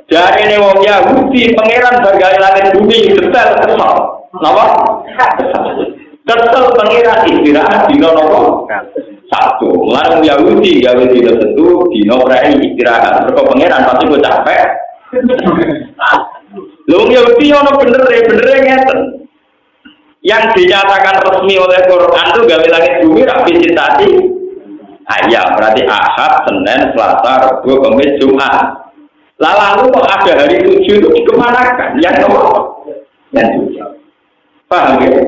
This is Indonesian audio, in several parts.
Dari ini wong Yahudi pangeran bergawe langit bumi detail kesal. Napa? Kesel pangeran istirahat dina napa? Satu. Lan Yahudi gawe dina setu dina prei istirahat. Mergo pangeran pasti kok capek. Lho Yahudi ono bener ngeten. Yang dinyatakan resmi oleh Quran itu gawe langit bumi ra visitasi. Ayam berarti Ahad, Senin, Selasa, Rabu, Kamis, Jumat. Lalu kok ada hari 7 itu dikemanakan? Yang nomor? Yang 7. Paham ya?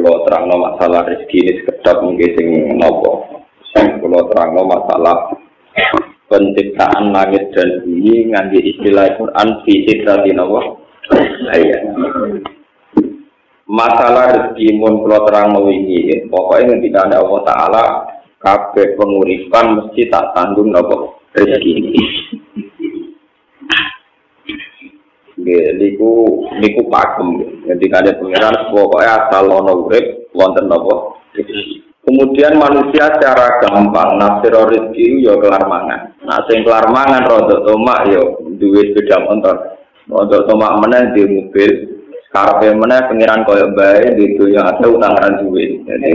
Kalau terangno masalah rezeki ini sekedap mungkin sing nopo. Kalau terangno masalah penciptaan langit dan bumi nganti istilah Quran fitrati nawa. Masalah rezeki mun kula terangno wingi, pokoke ketika ada Allah Taala kabeh penguripan mesti tak tanggung napa rezeki ini. Niku pakem ketika ada pengiran pokoknya asal ono urip wonten napa. Kemudian manusia secara gampang nafsir rezeki ya kelar mangan. Nah sing kelar mangan rodok tomak ya duwe sepeda motor. Rodok tomak meneh di mobil. Karepe meneh pengiran koyo bae di dunya ada utangan duwe. Jadi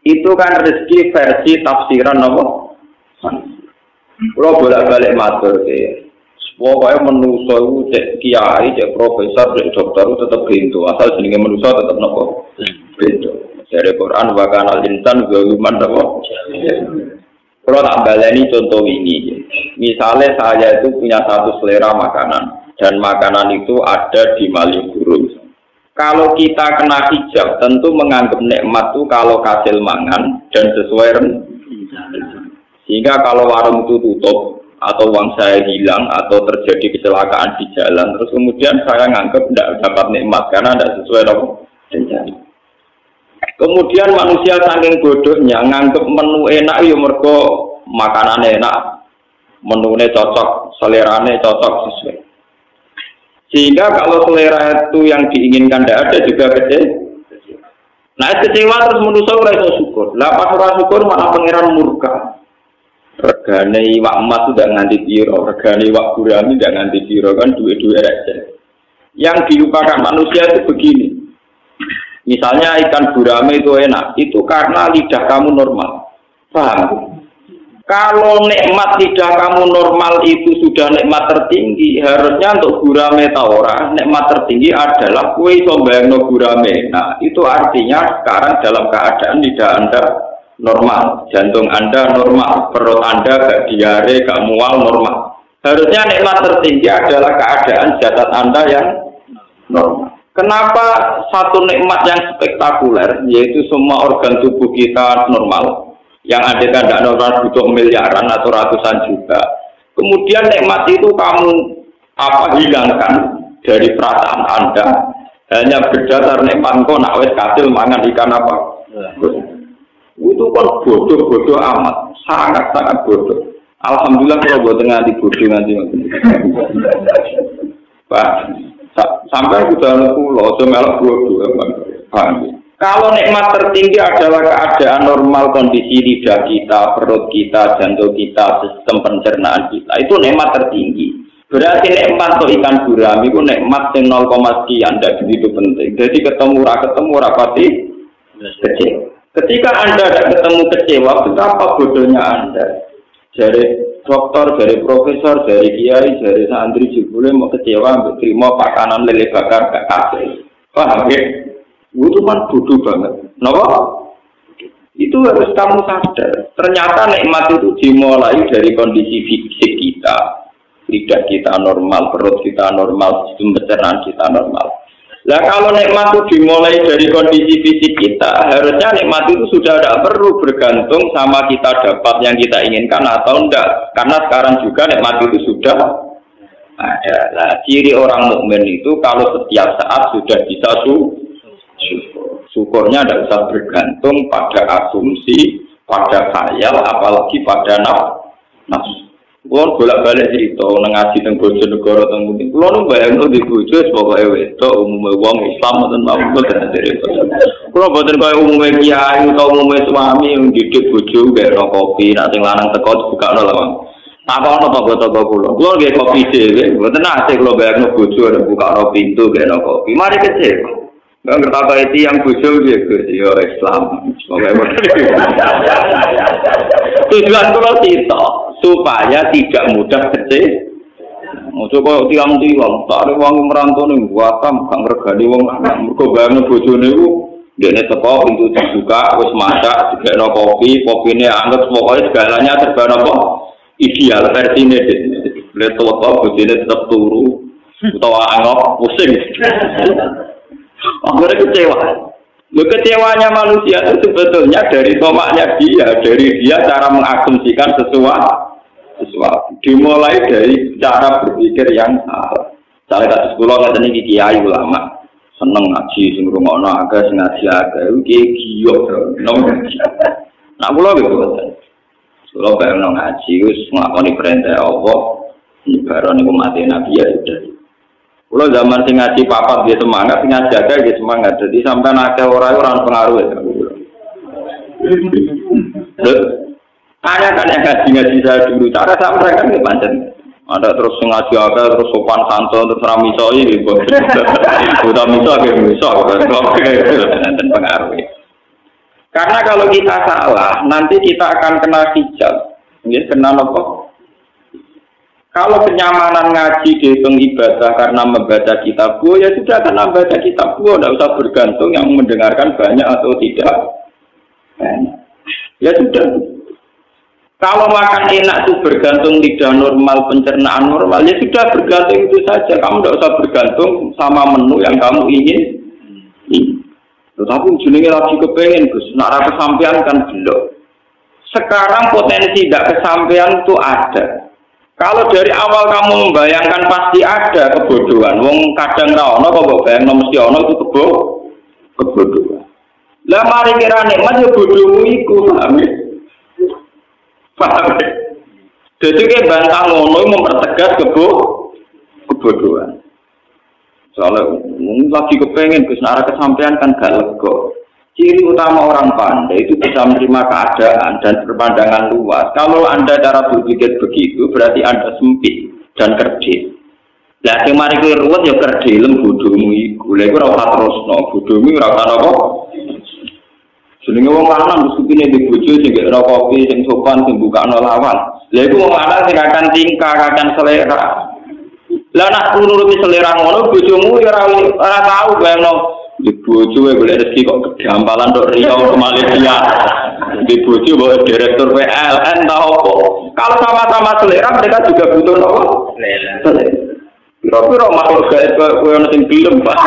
itu kan rezeki versi tafsiran napa? Kulo bolak-balik matur ya. Pokoknya manusia itu cek kiai, cek profesor, cek dokter itu tetap pintu. Asal jenenge manusia tetap nopo pintu. Dari Quran bahkan al-insan zaluman nopo. Kalau tak baleni contoh ini, misalnya saya itu punya satu selera makanan dan makanan itu ada di Malioboro. Kalau kita kena hijab, tentu menganggap nikmat itu kalau hasil mangan dan sesuai sehingga kalau warung itu tutup atau uang saya hilang atau terjadi kecelakaan di jalan terus kemudian saya nganggap tidak dapat nikmat karena tidak sesuai rencana. Kemudian manusia saking bodohnya nganggap menu enak ya mergo makanan enak, menunya cocok, selerane cocok sesuai. Sehingga kalau selera itu yang diinginkan tidak ada juga kecewa. Nah kecewa terus manusia ora iso syukur. Lah pas ora syukur malah pangeran murka. Regane iwak emas sudah nganti piro, regane iwak gurami tidak nganti piro kan duit-duit receh. Yang dilupakan manusia itu begini. Misalnya ikan gurami itu enak, itu karena lidah kamu normal. Paham? Kalau nikmat lidah kamu normal itu sudah nikmat tertinggi, harusnya untuk gurame ta ora, nikmat tertinggi adalah kue iso mbayangno gurame. Nah, itu artinya sekarang dalam keadaan lidah Anda normal, jantung Anda normal, perut Anda gak diare, gak mual normal. Harusnya nikmat tertinggi adalah keadaan jasad Anda yang normal. Kenapa satu nikmat yang spektakuler, yaitu semua organ tubuh kita normal, yang ada tidak normal butuh miliaran atau ratusan juta. Kemudian nikmat itu kamu hilangkan dari perasaan Anda, hanya berdasar nikmat kok nak wis kasil mangan ikan apa. Itu kan bodoh amat, sangat bodoh. Alhamdulillah kalau buat nganti bodoh nanti. Pak, sampai udah pulau, semelok bodoh, Pak. Kalau nikmat tertinggi adalah keadaan normal kondisi lidah kita, perut kita, jantung kita, sistem pencernaan kita, itu nikmat tertinggi. Berarti nikmat atau ikan gurami itu nikmat yang 0, sekian, tidak begitu penting. Jadi ketemu rapati kecil. Ketika Anda tidak ketemu kecewa, betapa bodohnya Anda. Dari dokter, dari profesor, dari kiai, dari santri jebule mau kecewa, terima pakanan lele bakar gak kasih. Paham ya? Itu kan bodoh banget. Kenapa? Itu harus kamu sadar. Ternyata nikmat itu dimulai dari kondisi fisik kita. Lidah kita normal, perut kita normal, sistem pencernaan kita normal. Nah kalau nikmat itu dimulai dari kondisi fisik kita, harusnya nikmat itu sudah tidak perlu bergantung sama kita dapat yang kita inginkan atau enggak. Karena sekarang juga nikmat itu sudah ada. Nah, ciri orang mukmin itu kalau setiap saat sudah bisa syukurnya tidak usah bergantung pada asumsi, pada khayal, apalagi pada nafsu. Kulo bolak-balik cerita nang ngaji teng Bojonegoro teng Mungkin. Kulo nu bayangno di bojo pokoke wedok umume wong Islam ten mawon dari. Kulo boten koyo umume kiai utawa umume suami didik bojo gawe kopi, nek sing lanang teko dibukakno lawang. Takono toko-toko kulo. Kulo nggih kopi dhewe, mboten ate kulo bayangno bojo arep bukakno pintu gawe kopi. Mari kecil. Nggak ngerti itu yang bojo ya Islam. Pokoke tujuan kulo itu supaya tidak mudah kecil. Ojo koyo tiang-tiang, tak ada wong merantau ning Batam, kang regani wong lanang. Mergo bayangno bojone iku dene teko pintu dibuka, wis masak, digekno kopi, kopine anget, pokoke segalanya serba apa? Ideal versine dene. Leto-leto bojone tetep turu utawa angop pusing. Akhirnya kecewa. Kecewanya manusia itu sebetulnya dari tomaknya dia, dari dia cara mengasumsikan sesuatu. Dimulai dari cara berpikir yang salah. Saya kasus pulau kata ini kiai ulama seneng ngaji, sing rumono agak sing ngaji agak, itu giok. Nak pulau gitu. Pulau bayang ngaji, us ngelakoni perintah Allah, nyebaran itu mati Nabi ya sudah. Kalau zaman sing ngaji papat dia semangat, sing ngaji agak dia semangat. Jadi sampai nakal orang pengaruh ya. Ada kan yang ngaji saya dulu. Cara sampai kan ya pancen. Ada terus ngaji agak, terus sopan santun, terus ramisoi gitu. Udah miso agak miso, dan pengaruh. Karena kalau kita salah, nanti kita akan kena hijab. Ini kena apa? Kalau kenyamanan ngaji dihitung ibadah karena membaca kitab gua, ya sudah karena membaca kitab gua, tidak usah bergantung yang mendengarkan banyak atau tidak. Ya sudah. Kalau makan enak itu bergantung lidah normal, pencernaan normal, ya sudah bergantung itu saja. Kamu tidak usah bergantung sama menu yang kamu ingin. Tetapi jenenge lagi kepengen, Gus, nak kesampean kan belum. Sekarang potensi tidak kesampean itu ada. Kalau dari awal kamu membayangkan pasti ada kebodohan. Wong kadang ra ono kok bayangno mesti ono itu kebodohan. Lah mari kira nikmat ya bodohmu iku, paham ya? Paham ya? Jadi ke bantah ngono mempertegas kebodohan. Soalnya lagi kepengen Gus arah kesampean kan gak lega. Ciri utama orang pandai itu bisa menerima keadaan dan berpandangan luas. Kalau Anda cara berpikir begitu, berarti Anda sempit dan kerdil. Lah sing mari kowe ruwet ya kerdil bodohmu iku. Lha iku ora usah terusno, bodohmu ora usah apa. Jenenge wong lanang mesti kene di bojo sing gak ora kopi, sing sopan, sing bukakno lawan. Lha iku wong lanang sing akan tingkah, akan selera. Lah nak nuruti selera ngono bojomu ya ora tahu bayangno di bojo boleh rezeki kok kedampalan dok Riau ke Malaysia. Di bojo boleh direktur PLN tahu kok. Kalau sama-sama selera mereka juga butuh apa? Selera. Kira-kira makhluk gaib koyo ono sing gelem, Pak.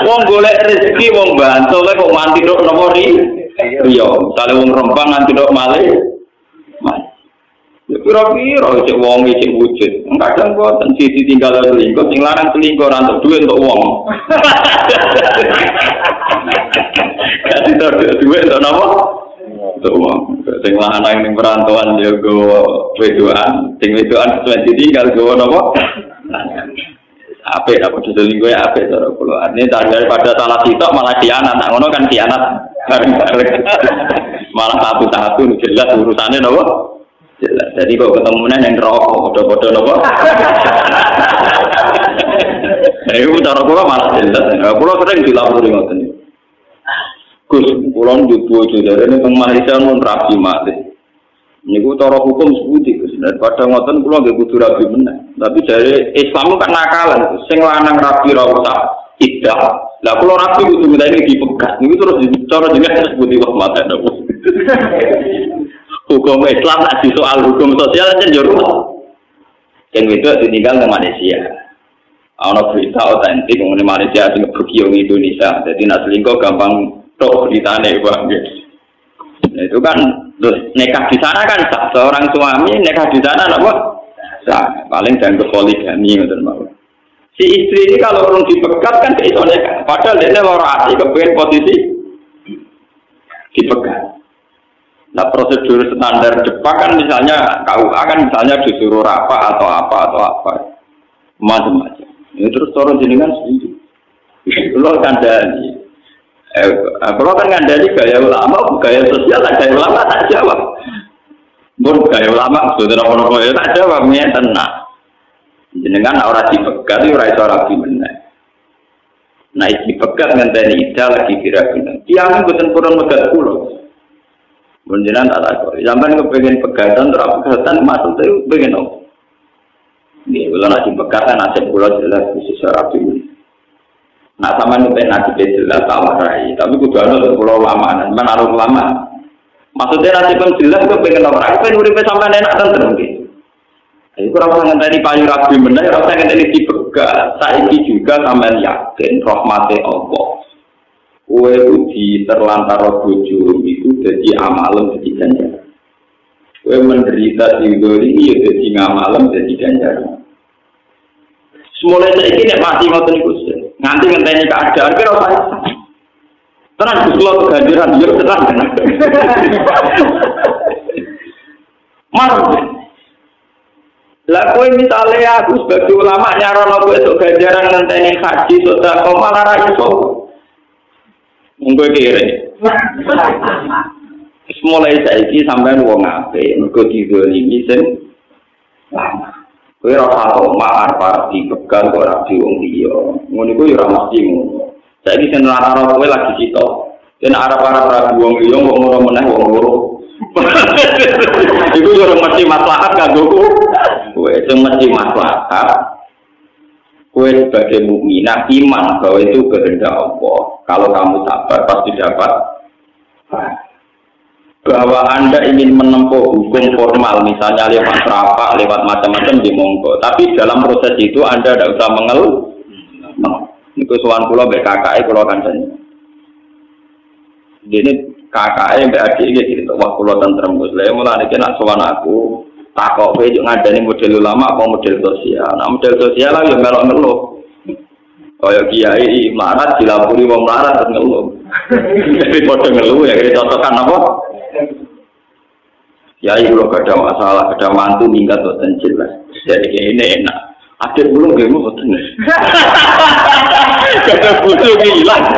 Wong golek rezeki wong bantu kok mati dok napa Riau. Misale wong Rempang nganti dok Malaysia. Ya kira-kira cek wong cek wujud. Kadang boten sisi tinggal selingkuh, sing larang selingkuh ora entuk duit untuk wong. Dadi duit untuk napa? Untuk wong. Sing lanang ning perantauan ya go wedoan, sing wedoan sesuai ditinggal go napa? Apik apa selingkuh ya apik cara kula. Artine daripada salah sitok malah khianat. Nah ngono kan khianat bareng-bareng. Malah satu-satu jelas urusannya napa? Jelas. Jadi kok ketemu yang rokok, bodoh-bodoh nopo. Itu cara kula malah jelas. Kula sering dilapori ngoten. Gus, kula njubu jare teng Malaysia mun rabi mati. Niku cara hukum seputi Gus. Daripada ngoten kula nggih kudu rabi meneh. Tapi dari Islam kan nakalan. Sing lanang rabi ra usah iddah. Lah kula rabi kudu ngene dipegat. Niku terus cara jenenge seputi wah mate nopo. Hukum Islam nak di soal hukum sosial aja jauh. Yang itu ditinggal ke Malaysia. Ada berita otentik mengenai Malaysia sing pergi ke Indonesia. Jadi nak selingkuh gampang tok beritane bang. Nah, itu kan nikah di sana kan sah. Seorang suami nikah di sana apa? Sah. Paling dan poligami ngoten mawon. Si istri ini kalau belum dipegat kan iso nikah. Padahal dia lara ati kepengen posisi dipegat. Nah prosedur standar Jepang kan misalnya KUA kan misalnya disuruh apa atau apa macam-macam. Ini terus turun jenengan setuju. Kalau kandani, kalau kan kandani gaya ulama, gaya sosial, gaya ulama tak jawab. Bun gaya ulama sudah apa-apa ya tak jawab, punya tenang. Jenengan orang dipegat itu orang rapi benar. Nah dipegat ngenteni ida lagi kira-kira. Tiang bukan kurang megat pulau. Menjelang tak tahu. Zaman kepengen pegatan, terapegatan masuk tu pengen apa? Ni kalau nak pegatan nasib pulau jelas khusus rapi. Nak sama ni pengen nasib jelas tawarai. Tapi kudu ada pulau lama, mana arus lama. Maksudnya nasib pun jelas kepengen apa? Aku pengen urip sampai enak tentrem gitu. Itu orang ngenteni payu rapi bener, orang ngenteni dipegat. Saiki juga sampean yakin rahmate Allah. Kue uji terlantar bojo itu jadi amalan jadi ganjaran. Kue menderita tinggali iya jadi ngamalem jadi ganjaran. Semula saiki nek mati ngoten niku nganti ngenteni keadaan kira ora usah. Tenan kulo ganjaran yo tenan. Marah. Lah kowe misale aku sebagai ulama nyarono kowe esuk ganjaran ngenteni haji sedekah malah ra iso. Mungkin kira. Mulai saiki sampean wong apik, mergo didolimi sing lama. Kowe ora tau arep dipegang kok ora di wong liya. Ngono iku ya ora mesti ngono. Saiki sing lara kowe lagi sitok. Den arep-arep wong liya kok ngono meneh wong loro. Iku yo mesti maslahat kanggo kowe. Sing mesti maslahat. Kue sebagai mukminah iman bahwa itu kehendak Allah. Kalau kamu sabar pasti dapat. Bahwa Anda ingin menempuh hukum formal, misalnya lewat rapat, lewat macam-macam di monggo. Tapi dalam proses itu Anda tidak usah mengeluh. Itu soal pulau BKKI pulau kancanya. Jadi KKI BAD gitu. Wah pulau tentrem Muslim. Mulai nak soal aku. Tak kok bejuk ngadani model ulama apa model sosial. Nah model sosial lah yang melok-melok. Kaya kiai melarat dilapuri wong melarat terus ngeluh. Jadi padha ngeluh ya kira cocokan apa? Kiai kalau gak ada masalah, gak ada mantu minggat boten jelas. Jadi ini enak. Adik belum gemu boten. Gak butuh hilang.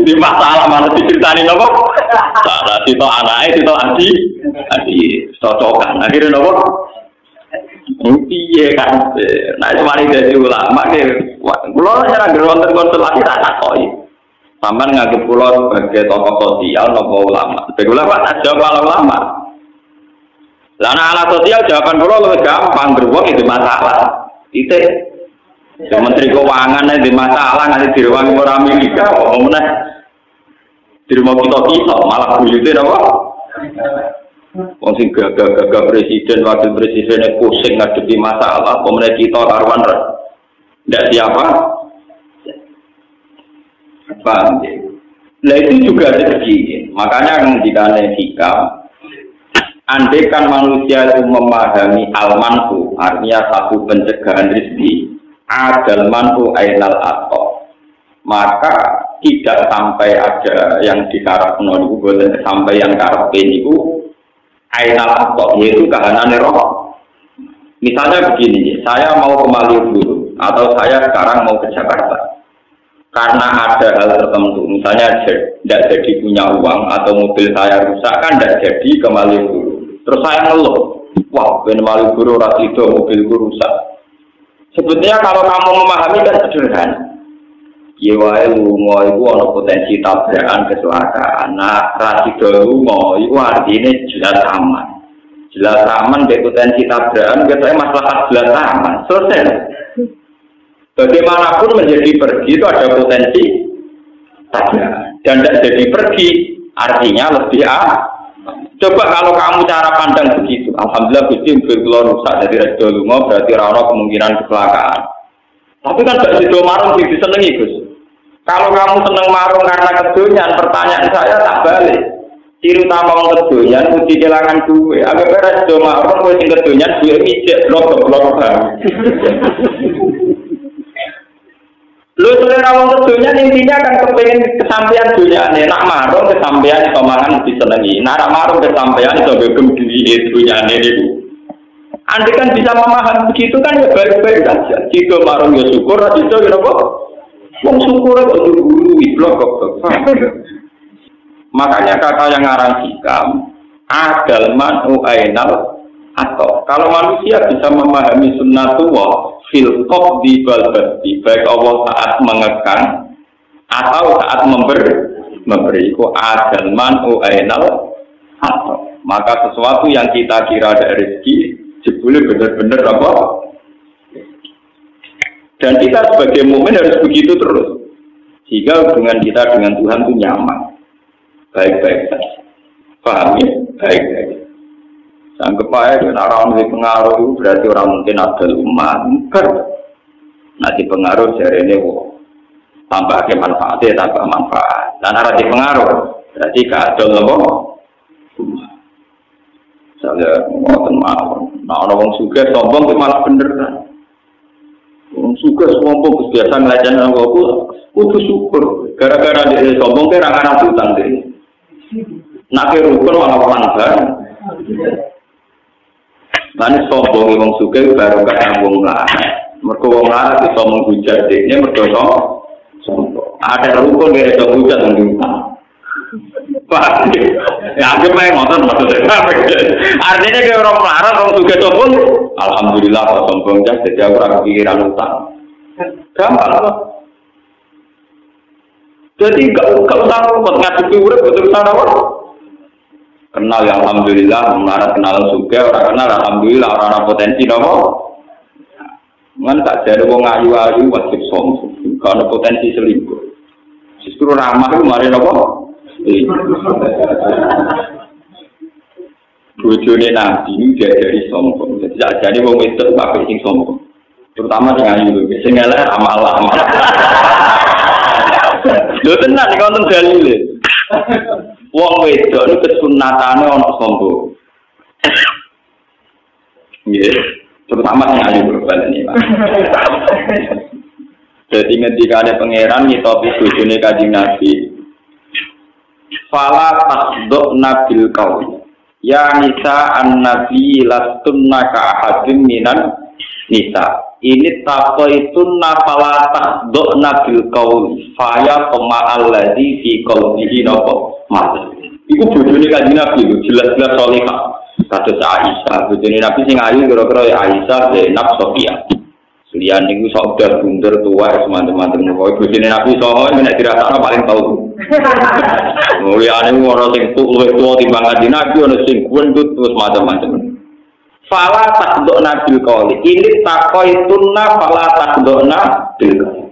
Di masalah mana diceritani apa? Salah sito anake, sito adi cocokan. Akhirnya apa? Piye kan? Nah, mari dadi ulama ke. Kula ora ngerti konstelasi tak takoki. Sampeyan nganggep kula sebagai tokoh sosial napa ulama? Sebagai ulama tak jawab ulama. Lah ana ala sosial jawaban kula luwih gampang, beruang itu masalah. Titik. Menteri Keuangan ada masalah nanti di ruang orang Amerika, meneh di rumah kita malah buyutnya apa? Wong sing gagah presiden, wakil presidennya pusing ngadepi masalah, pemerintah kita karuan tidak siapa? Paham ya? Nah itu juga rezeki. Makanya ketika sikap, andaikan manusia itu memahami al-manfu, artinya satu pencegahan rezeki. Adal mantu ainal atau maka tidak sampai ada yang dikarepno niku boten sampai yang karepe niku ainal atau yaitu kahanane roh. Misalnya begini, saya mau ke Malioboro atau saya sekarang mau ke Jakarta. Karena ada hal tertentu, misalnya tidak jadi punya uang atau mobil saya rusak kan tidak jadi ke Malioboro. Terus saya ngeluh, wah ben Malioboro ora sido mobilku rusak. Sebetulnya kalau kamu memahami kan sederhana. Ya wae lunga iku ana potensi tabrakan kecelakaan. Nah, rasido lunga iku artine jelas aman. Jelas aman be potensi tabrakan ketake maslahat jelas aman. Selesai. Bagaimanapun menjadi pergi itu ada potensi tabrakan. Dan tidak jadi pergi artinya lebih Coba kalau kamu cara pandang begitu, alhamdulillah Gusti mobil rusak dari redo lunga berarti ora ono kemungkinan kecelakaan. Tapi kan gak sido marung sing disenengi, Gus. Kalau kamu seneng marung karena kedonyan, pertanyaan saya tak balik. Ciri utama wong kedonyan mesti kelangan duwe. Agak beres do marung kowe sing kedonyan duwe mijek blok-blok bang. Lu selera wong kedunya intinya kan kepengen kesampaian dunia nih. Nak marung kesampaian iso mangan disenengi. Nak marung kesampaian iso gegem dunia dunia itu. Andai kan bisa memahami begitu kan ya baik-baik saja. Jika marung ya syukur, itu ya apa? Wong syukur kok dulu iblok kok. Makanya kata yang ngarang hikam adal manu ainal atau kalau manusia bisa memahami sunnatullah fil qabdi wal basti baik Allah saat mengekang atau saat memberi itu adal manu ainal atau maka sesuatu yang kita kira ada rezeki jebule benar-benar apa dan kita sebagai mukmin harus begitu terus sehingga hubungan kita dengan Tuhan itu nyaman baik-baik saja paham ya baik-baik anggap aja dengan orang yang pengaruh itu berarti orang mungkin ada umat nanti pengaruh jari ini tambah ke manfaatnya tambah manfaat dan arah di pengaruh berarti keadaan loh misalnya ngoten mawon nah orang suka sombong itu malah bener kan orang suka sombong biasa ngelajan aku kudu syukur gara-gara dia sombong ke orang-orang hutang deh nak rukun malah manfaat Lalu sombong wong sugih baru kaya wong larat. Mergo wong larat iso menghujat dekne mergo sombong. Ada rukun kaya iso menghujat nang Pak. Ya aku pengen ngoten maksudnya. Artinya kaya orang larat wong sugih sombong, alhamdulillah kok sombong jas dadi aku ora kepikiran utang. Gampang kok. Jadi gak usah repot ngadepi urip betul apa? Kenal ya alhamdulillah, melarat kenal juga, orang kenal alhamdulillah, orang potensi nopo. Ngan tak jadi wong ayu-ayu wajib sombong, karena potensi selingkuh. Justru ramah itu mari nopo. Bojone Nabi ini dari sombong. Jadi wong itu kabeh sing sombong. Terutama sing ayu, sing elek amal-amal. Lho tenan iki wonten dalile. Wong wedok niku kesunatane ana sombong. Nggih, terutama sing ayu berbalen iki, Pak. Dadi ngendikane pangeran nyitopi bojone Kanjeng Nabi. Fala tasduk nabil qaul. Ya nisa an-nabi lastunna ka ahadin minan nisa. Ini takoitun nafala tasduk nabil qaul. Faya tama alladzi fi qalbihi napa. Iku bojone Kanjeng Nabi jelas-jelas salihah. Kados Aisyah, bojone Nabi sing ayu kira-kira ya Aisyah, Zainab, Sofia. Liyan niku sok bunder tua semanten-manten kok bojone Nabi soho nek dirasakno paling tau. Mulane ora sing luwih tuwa timbang Kanjeng Nabi ana sing kuwendut terus macam-macam. Fala takdok nabil qauli. Ini takoitunna fala takdokna bil qauli.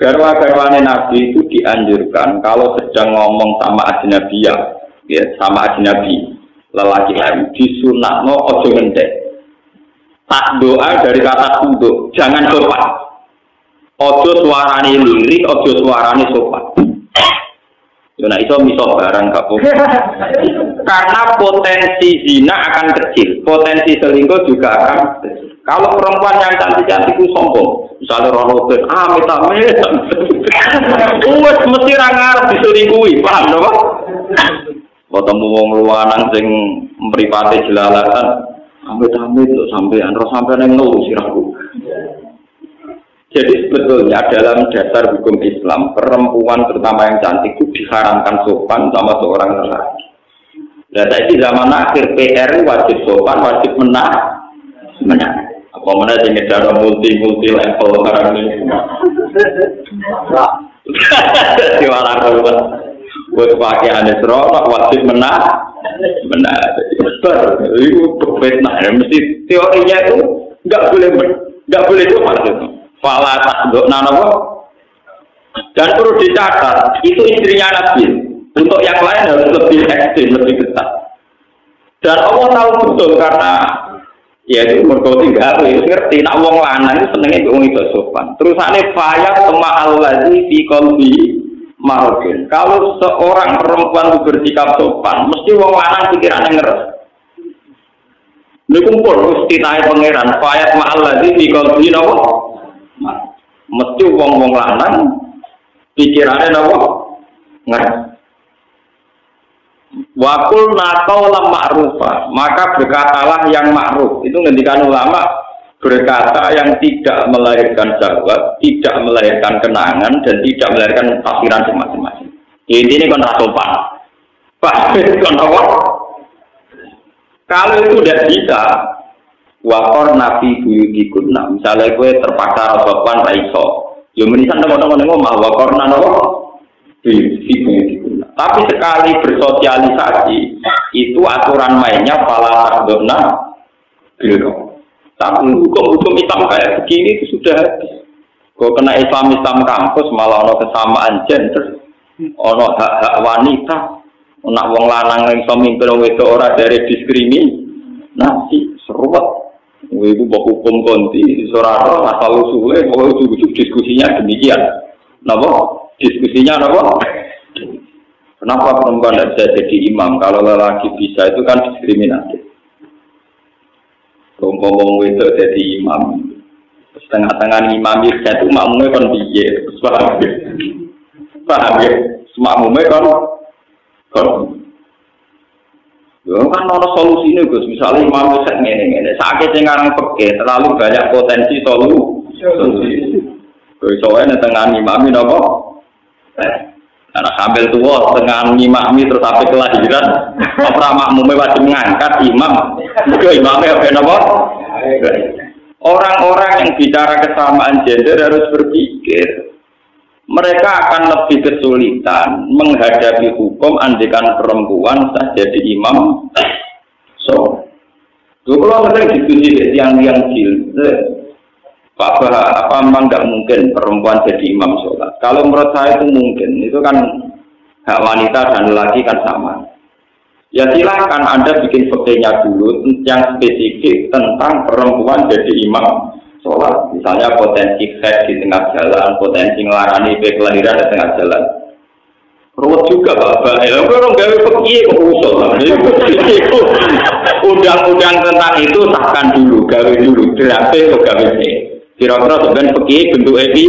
Garwa-garwane Nabi itu dianjurkan kalau sedang ngomong sama ajnabiyah, ya, sama ajnabi, lelaki lain, disunatno ojo ngendek. Tak doa dari kata tunduk, jangan sopan. Ojo suarane lirik, ojo suarane sopan. Nah itu misal barang kamu. Karena potensi zina akan kecil, potensi selingkuh juga akan kecil. Kalau perempuan yang cantik-cantik itu sombong, misalnya Ronaldo, amit-amit, mesti rangar diselingkuhi, paham dong? Ketemu wong luanan sing mripate jelalatan, amit-amit tuh sampean, roh sampean yang ngeluh sirahku. Jadi sebetulnya dalam dasar hukum Islam, perempuan terutama yang cantik itu diharamkan sopan sama seorang lelaki. Dan di zaman akhir PR wajib sopan, wajib menang. Apa mana jenis cara multi level barang ini? Di mana kalau buat pakai anesro, wajib menang. Itu berbeda. Mesti teorinya itu nggak boleh sopan itu. Fala takdok nanowo. Dan perlu dicatat, itu istrinya Nabi. Untuk yang lain harus lebih ekstrim, lebih ketat. Dan Allah tahu betul karena ya itu mergoti gak ngerti nak wong lanang itu senenge wong itu sopan. Terusane faya sama allazi fi qalbi marudin. Kalau seorang perempuan bersikap sopan, mesti wong lanang pikirane ngeres. Niku pun mesti naik pangeran faya sama allazi fi qalbi napa? Mesti wong-wong lanang pikirannya napa? Ngerti. Wakul naqaulam ma'rufa, maka berkatalah yang ma'ruf. Itu ngendikan ulama, berkata yang tidak melahirkan syahwat, tidak melahirkan kenangan dan tidak melahirkan tafsiran masing-masing. Ini kon sopan. Pak, kon apa? Kalau itu tidak bisa, wakor nabi buyutikun. Nah, misalnya gue terpaksa sopan raiso, yo menisan teman-teman ngomong wakor nano buyutikun. Tapi sekali bersosialisasi itu aturan mainnya pala takdona bilko. Tapi hukum Islam kayak begini itu sudah habis. Kau kena Islam kampus malah ono kesamaan gender, ono hak wanita, ono wong lanang yang iso mimpin wong wedok ora dari diskriminasi seruat. Iku hukum konti soraro asal usule kalau ujug diskusinya demikian. Napa? Diskusinya napa? Kenapa perempuan tidak bisa jadi imam? Kalau lelaki bisa itu kan diskriminatif. Ngomong itu jadi imam, setengah-tengah imam itu makmumnya kan biye, paham ya? Makmumnya kan, kan ada solusi nih Gus. Misalnya imam itu ngene, sakit yang ngarang peke, terlalu banyak potensi solusi. Soalnya tengah imam ini apa? Anak sambil tua tengah ngimami terus sampai kelahiran apa makmumnya wajib mengangkat imam juga imamnya apa? Orang-orang yang bicara kesamaan gender harus berpikir mereka akan lebih kesulitan menghadapi hukum andikan perempuan sah jadi imam. So, dulu kalau sering diskusi yang jil apa memang nggak mungkin perempuan jadi imam sholat? Kalau menurut saya itu mungkin, itu kan hak wanita dan lelaki kan sama. Ya silakan Anda bikin fakta dulu yang spesifik tentang perempuan jadi imam sholat. Misalnya potensi head di tengah jalan, potensi ngelarani kelahiran di tengah jalan. Ruwet juga Bapak. Orang gawe fakta kok usul. Undang-undang tentang itu sahkan dulu, gawe dulu, draft atau gawe kira-kira sebenarnya pergi bentuk epi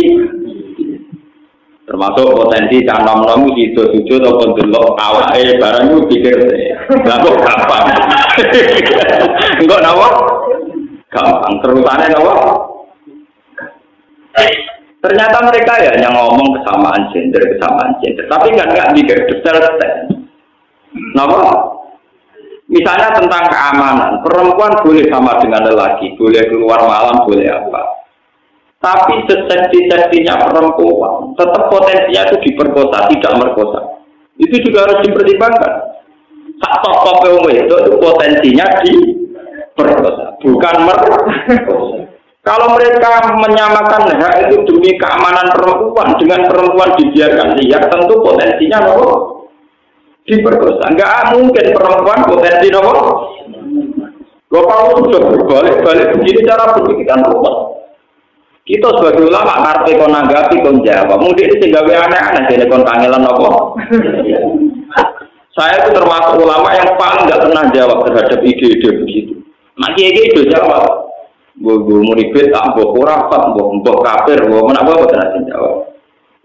termasuk potensi canom-nom hijau-hijau atau bentuk awak barang itu pikir lalu gampang enggak nawa gampang terusannya nawa ternyata mereka ya yang ngomong kesamaan gender tapi enggak mikir detail nawa misalnya tentang keamanan perempuan boleh sama dengan lelaki boleh keluar malam boleh apa. Tapi seseksi-seksinya perempuan tetap potensinya itu diperkosa, tidak merkosa. Itu juga harus dipertimbangkan. Tak top-top itu potensinya diperkosa, bukan merkosa. Kalau mereka menyamakan hak itu demi keamanan perempuan dengan perempuan dibiarkan liar, tentu potensinya diperkosa. Enggak mungkin perempuan potensi kalau sudah berbalik-balik begini cara berpikiran ruwet. Kita sebagai ulama ngerti kon nanggapi kon jawab. Mungkin ini sehingga aneh-aneh jadi kon kangelan apa. Saya itu termasuk ulama yang paling nggak pernah jawab terhadap ide-ide begitu. Maki ide jawab. Gue muribet, gue kurafat, gue kafir, gue menapa gue tidak jawab.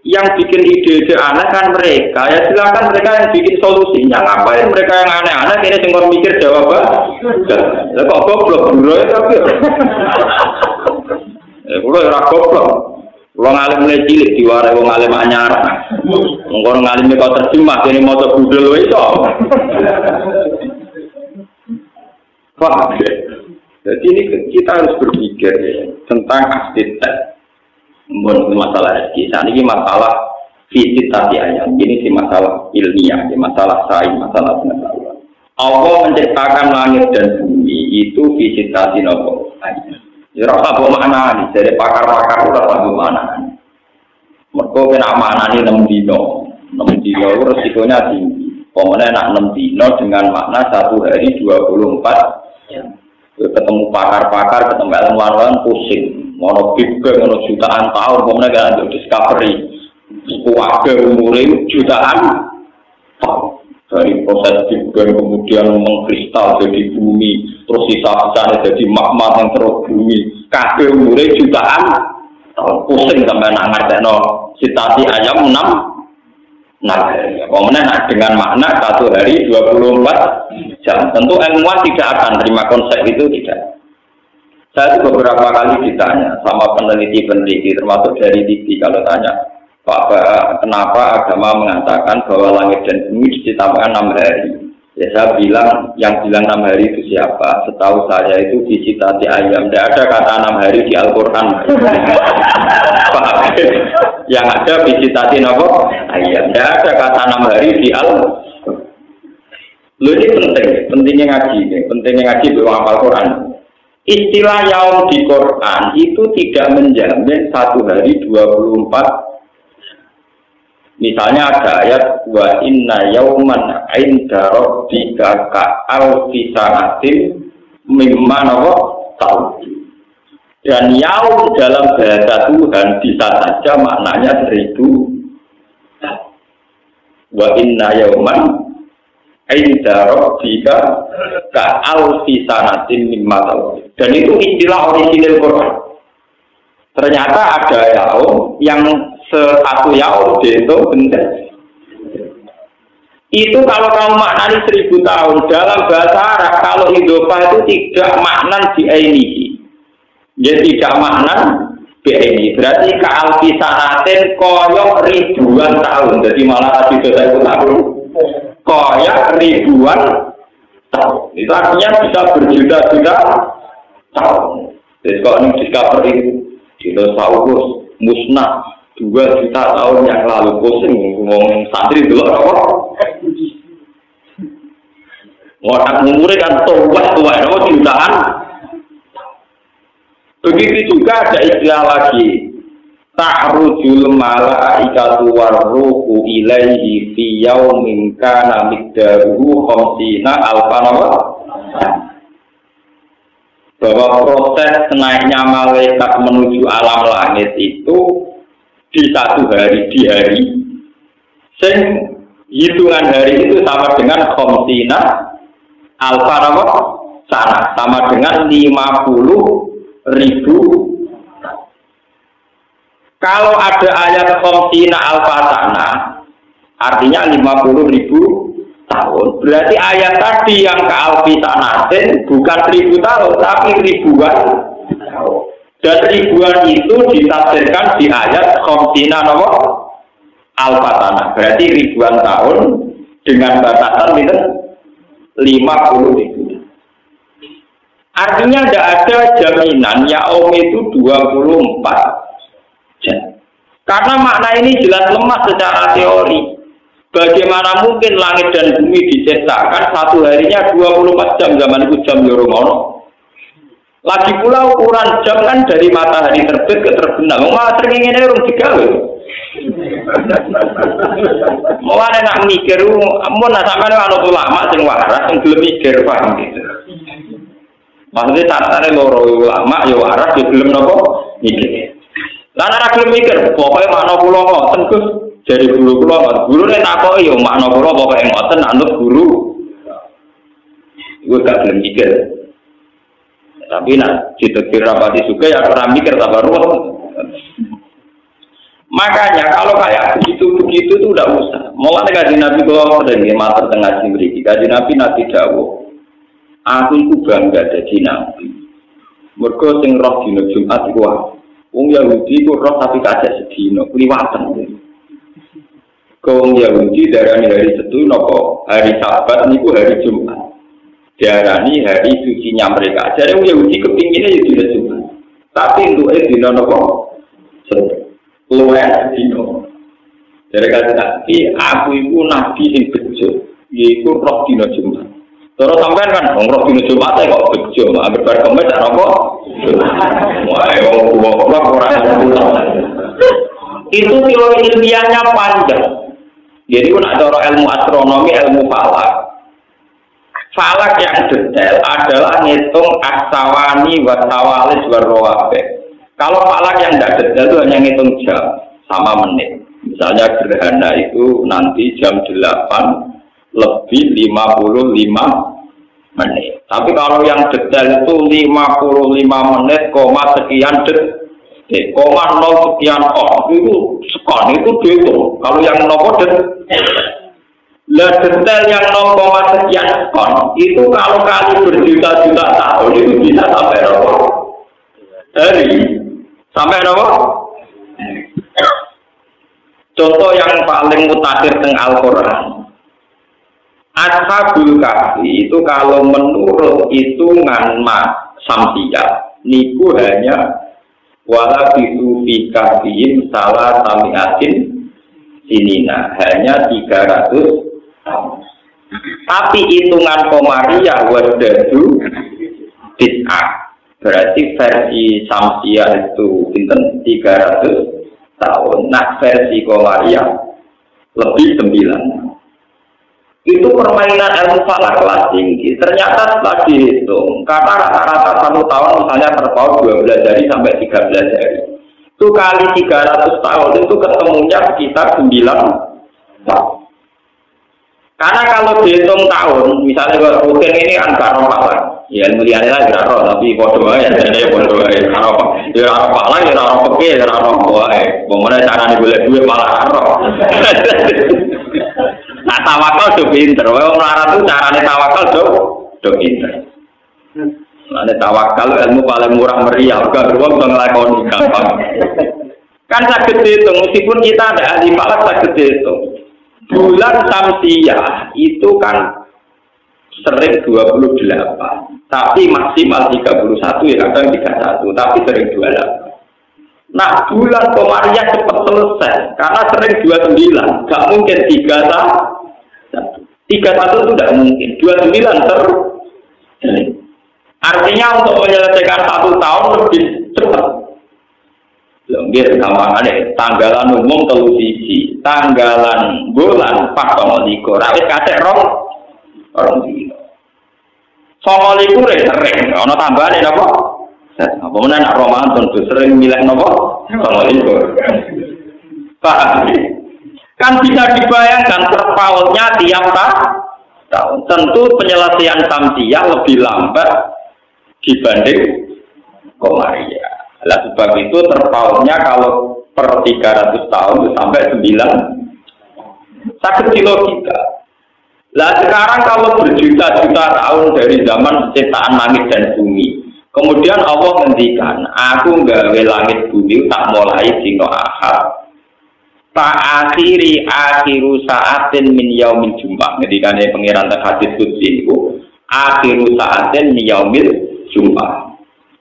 Yang bikin ide-ide aneh kan mereka. Ya silakan mereka yang bikin solusinya. Ngapain mereka yang aneh-aneh ini tinggal mikir jawaban. Ya kok goblok bro ya tapi. Kulo ora goblok. Kulo ngalim mulai cilik diwarai wong alim anyar. Mengko ngalim kok terjemah dene maca budel wae iso. Wah. Jadi ini kita harus berpikir ya, tentang arsitek. Bukan masalah kisah ini masalah fisik tadi ayat. Ini sih masalah ilmiah, masalah sains, masalah pengetahuan. Allah menciptakan langit dan bumi itu fisik tadi nopo. Ya rasa mana nih, jadi pakar-pakar udah tahu mana. Mereka kena mana nih 6 dino itu resikonya tinggi. Pokoknya nak 6 dino dengan makna 1 hari 24 jam. Ketemu pakar-pakar, ketemu ilmuwan pusing. Mono big bang, mono jutaan tahun, pokoknya kan untuk discovery. Keluarga umurnya jutaan tahun. Dari proses big bang kemudian mengkristal jadi bumi, terus sisa-sisanya jadi magma yang terus bumi. Kabeh umurnya jutaan Pusing sampai nak ngerti sitasi ayam 6 hari. Kemudian dengan makna 1 hari 24 jam. Tentu ilmuwan tidak akan terima konsep itu, tidak. Saya beberapa kali ditanya sama peneliti-peneliti, termasuk dari TV, kalau tanya, Pak, kenapa agama mengatakan bahwa langit dan bumi diciptakan 6 hari? Ya saya bilang, yang bilang 6 hari itu siapa? Setahu saya itu visitasi ayam. Tidak ada kata 6 hari di Al-Quran. Yang ada visitasi apa? Ayam. Tidak ada kata 6 hari di Al-Quran. Lalu ini pentingnya ngaji. Pentingnya ngaji bahwa Al-Quran. Istilah yaum di Quran itu tidak menjamin 1 hari 24. Misalnya ada ayat wa inna yauman 'inda rabbika ka'alfi sanatin mimma tahun. Dan yaum dalam bahasa Tuhan bisa saja maknanya 1000 tahun. Wa inna yauman 'inda rabbika ka'alfi sanatin mimma tahun. Dan itu istilah orisinil Quran. Ternyata ada yaum yang satu yaum itu benar. Itu kalau kamu maknani 1000 tahun dalam bahasa Arab, kalau idhofah itu tidak maknan di ainihi. Jadi tidak maknan di ainihi. Berarti ka'alfi sanatin koyok ribuan tahun. Jadi malah tadi sudah itu tahun. Koyok ribuan tahun. Itu artinya bisa berjuta-juta tahun. Jadi kalau ini discovery dinosaurus musnah 2 juta tahun yang lalu, pusing ngomong santri dulu apa? Orang umurnya kan tua, nama jutaan. Begitu juga ada istilah lagi, ta'rujul malaikatu warruhu ilaihi fi yaumin kana miqdaruhu 50 alfan. Bahwa proses naiknya malaikat menuju alam langit itu di 1 hari, di hari sing hitungan hari itu sama dengan khamsina alfa sana, sama dengan 50.000. Kalau ada ayat khamsina alfa sana artinya 50.000 tahun, berarti ayat tadi yang ke alfi sanatin bukan 1000 tahun tapi ribuan tahun. Dan ribuan itu ditafsirkan di ayat khamsina al-fatana. Berarti ribuan tahun dengan batasan itu 50.000. Artinya tidak ada jaminan yaum itu 24 jam. Karena makna ini jelas lemah secara teori. Bagaimana mungkin langit dan bumi diciptakan 1 harinya 24 jam, zaman itu jam yorong. Lagi pula ukuran jam kan dari matahari terbit ke terbenam. Malah sering ini urung digawe. Mau ada nak mikir, mau nak sampai ada ulama sing waras, sing gelem mikir paham gitu. Maksudnya tata loro ulama yo waras yo gelem napa mikir. Lan ora gelem mikir, pokoke makna kula ngoten Gus, dari guru kula, gurune takoki yo makna kula pokoke ngoten anut guru. Iku gak gelem mikir. Tapi nak ditetir rapati juga ya orang mikir tambah ruwet. Makanya kalau kayak begitu tuh udah usah. Mulai kaji Nabi kalau ada di mater tengah sini, kaji Nabi dawuh. Aku itu bangga jadi Nabi. Mergo sing roh dina Jumat iku wae. Wong Yahudi iku roh tapi kacek sedina, kliwatan. Wong Yahudi darani hari Setu napa hari Sabat niku hari Jumat. Diarani hari sucinya mereka. Jadi orang Yahudi kepinginnya itu tidak cuma. Tapi untuk dino nopo, luar dino. Jadi kata Nabi, aku itu Nabi yang bejo, yaitu roh dino cuma. Terus sampai kan, roh dino cuma saya kok bejo, berbareng tak nopo. Wah, orang itu teori ilmiahnya panjang. Jadi nak cara ilmu astronomi, ilmu falak. Falak yang detail adalah ngitung as-sawani wa tawalis wa rawabe. Kalau falak yang tidak detail itu hanya ngitung jam sama menit. Misalnya gerhana itu nanti jam 8 lebih 55 menit. Tapi kalau yang detail itu 55 menit, sekian detik. koma 0 sekian itu sekon itu dihitung. Kalau yang nopo detail yang 0, sekian sekon itu kalau kali berjuta-juta tahun itu bisa sampai berapa? Sampai berapa? Contoh yang paling mutakhir teng Al-Qur'an. Ashabul Kahfi itu kalau menurut hitungan Samsiyah niku hanya wala bisu fi kahfihim salah samiatin sinina, hanya 300 tahun. Tapi hitungan Qamariyah wadadu bid'ah, berarti versi Samsiyah itu pinten 300 tahun. Nah versi Qamariyah lebih 9. Itu permainan ilmu falak kelas tinggi. Ternyata setelah dihitung, karena rata-rata 1 tahun misalnya terpaut 12 hari sampai 13 hari. Itu kali 300 tahun itu ketemunya sekitar 9 tahun. Karena kalau dihitung tahun, misalnya rutin ini kan gak roh falak. Ya mulianya lah gak roh, tapi bodoh aja. Jadi bodoh aja. Ya roh falak, ya roh peke, ya roh bodoh. Bagaimana caranya boleh duit malah roh. Nah tawakal do pinter, wong melarat itu carane tawakal do pinter. Nah tawakal ilmu paling murah meriah, gak wong iso nglakoni gampang. Kan saged diitung, meskipun kita ada ahli falak saged diitung. Bulan Samsiyah itu kan sering 28, tapi maksimal 31 ya kadang 31, tapi sering 28. Nah bulan Qamariyah cepat selesai karena sering 29, gak mungkin 31 itu tidak mungkin, 29 artinya untuk menyelesaikan 1 tahun lebih cepat. Lenggir gampangannya tanggalan umum 3 siji, tanggalan bulan 4,3 rawit kacek orang dino 9,2 sering ono tambahan apa? Apa mana nak Ramadan tuh sering milih nopo? Kalau itu, paham? Kan bisa dibayangkan terpautnya tiap tahun. Tentu penyelesaian Samsiyah lebih lambat dibanding Qamariyah. Lah sebab itu terpautnya kalau per 300 tahun sampai 9. Sakit logika. Lah sekarang kalau berjuta-juta tahun dari zaman penciptaan langit dan bumi. Kemudian Allah ngendikan, aku gawe langit bumi tak mulai dina Ahad. Tak akhiru saatin min yaumil Jumat. Ngendikane pangeran hadis qudsi iku akhiru saatin min yaumil Jumat.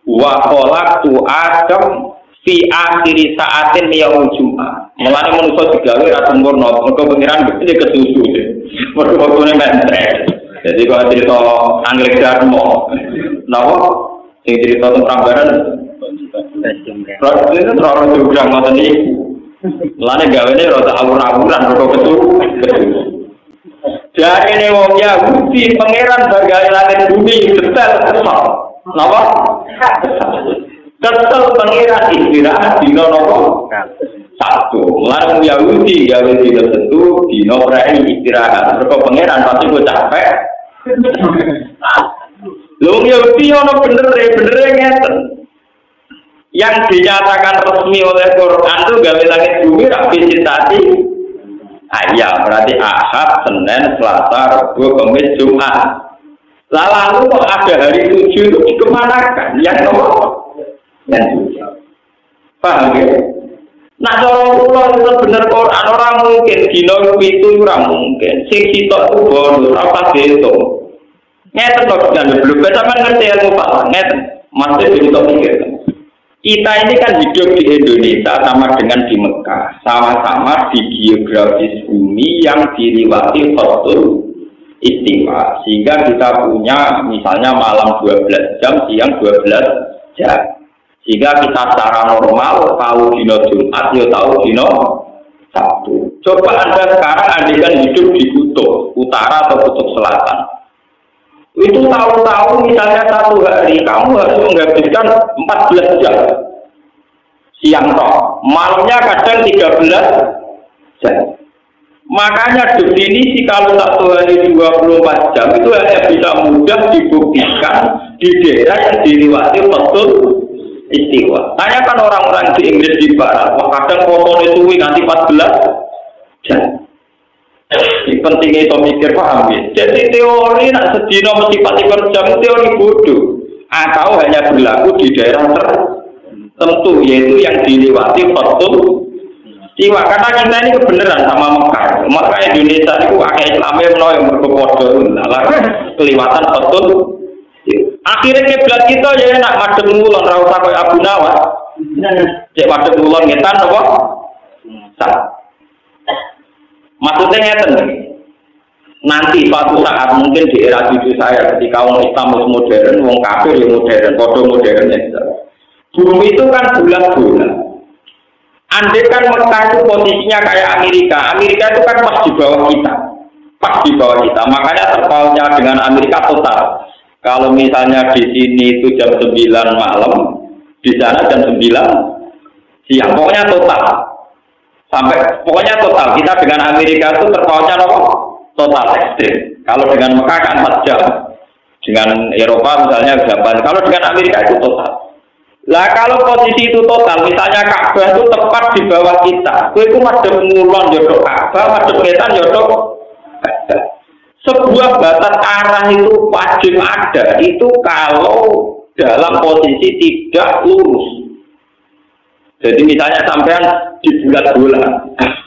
Wa khalaqtu Adam fi akhiri saatin min yaumil Jumat. Mulane manusa digawe ra sempurna, mergo pangeran mesti kesusu. Mergo waktune mentre. Jadi kalau cerita Anggrek Darmo, napa? Yang cerita tentang Prambanan proses itu terlalu juga ngoten iki. Lane gawene rada awur-awuran kok ketu. Jarene wong Yahudi pangeran bagawe langit bumi detail kesel. Napa? Kesel pangeran istirahat dina napa? Satu. Lan Yahudi gawe dina tentu dina prei istirahat. Mergo pangeran pasti kok capek. Lho Yahudi ono bener ngeten. Yang dinyatakan resmi oleh Quran itu gawe langit bumi ra visitasi. Iya, berarti Ahad, Senin, Selasa, Rabu, Kamis, Jumat. Lalu kok ada hari 7 itu dikemanakan? Yang nomor? Yang 7. Paham ya? Nah, kalau pulau itu bener Quran orang mungkin dino itu orang mungkin. Sing sitok itu bonus apa itu? Ngeten kok jangan belum bisa ngerti ilmu falak. Ngeten masih diutuk mikir. Kita ini kan hidup di Indonesia sama dengan di Mekah, sama-sama di geografis bumi yang diliwati Khatul Istiwa, sehingga kita punya misalnya malam 12 jam, siang 12 jam. Sehingga kita secara normal tahu dino Jumat, ya tahu dino Sabtu. Coba Anda sekarang andaikan hidup di kutub utara atau kutub selatan. Itu tahu-tahu misalnya satu hari kamu harus menghabiskan 14 jam. Siang toh, malamnya kadang 13 jam. Makanya definisi kalau satu hari 24 jam itu hanya bisa mudah dibuktikan di daerah yang dilewati betul istiwa. Tanyakan orang-orang di Inggris di Barat, wah kadang fotonya suwi nganti 14 jam. Pentingnya itu mikir paham ya. Jadi teori nak sedino mesti 14 jam teori bodoh. Atau hanya berlaku di daerah tertentu, yaitu yang dilewati betul. Istiwa, karena kita ini kebenaran sama Mekah. Maka Indonesia itu akhirnya Islamnya menawa yang berkepodo, kelewatan betul. Akhirnya kiblat kita ya nak madem ngulon ra usah koyo Abu Nawas. Cek madem ngulon ngetan apa? Maksudnya ngeten. Nanti suatu saat mungkin di era cucu saya ketika orang Islam modern, wong kafir yang modern, podo modern ya. Bumi itu kan bulat-bulat. Andai kan Mekah itu posisinya kayak Amerika. Amerika itu kan pas di bawah kita. Pas di bawah kita. Makanya terpautnya dengan Amerika total. Kalau misalnya di sini itu jam 9 malam, di sana jam 9 siang. Pokoknya total. Sampai pokoknya total. Kita dengan Amerika itu terpautnya apa? Total ekstrim. Kalau dengan Mekah kan 4 jam. Dengan Eropa misalnya Japan. Kalau dengan Amerika itu total. Lah kalau posisi itu total, misalnya Ka'bah itu tepat di bawah kita. Itu madhep ngulon jodoh Ka'bah, madhep wetan jodoh Ka'bah. Sebuah batas arah itu wajib ada. Itu kalau dalam posisi tidak lurus. Jadi misalnya sampean di bulat-bulat.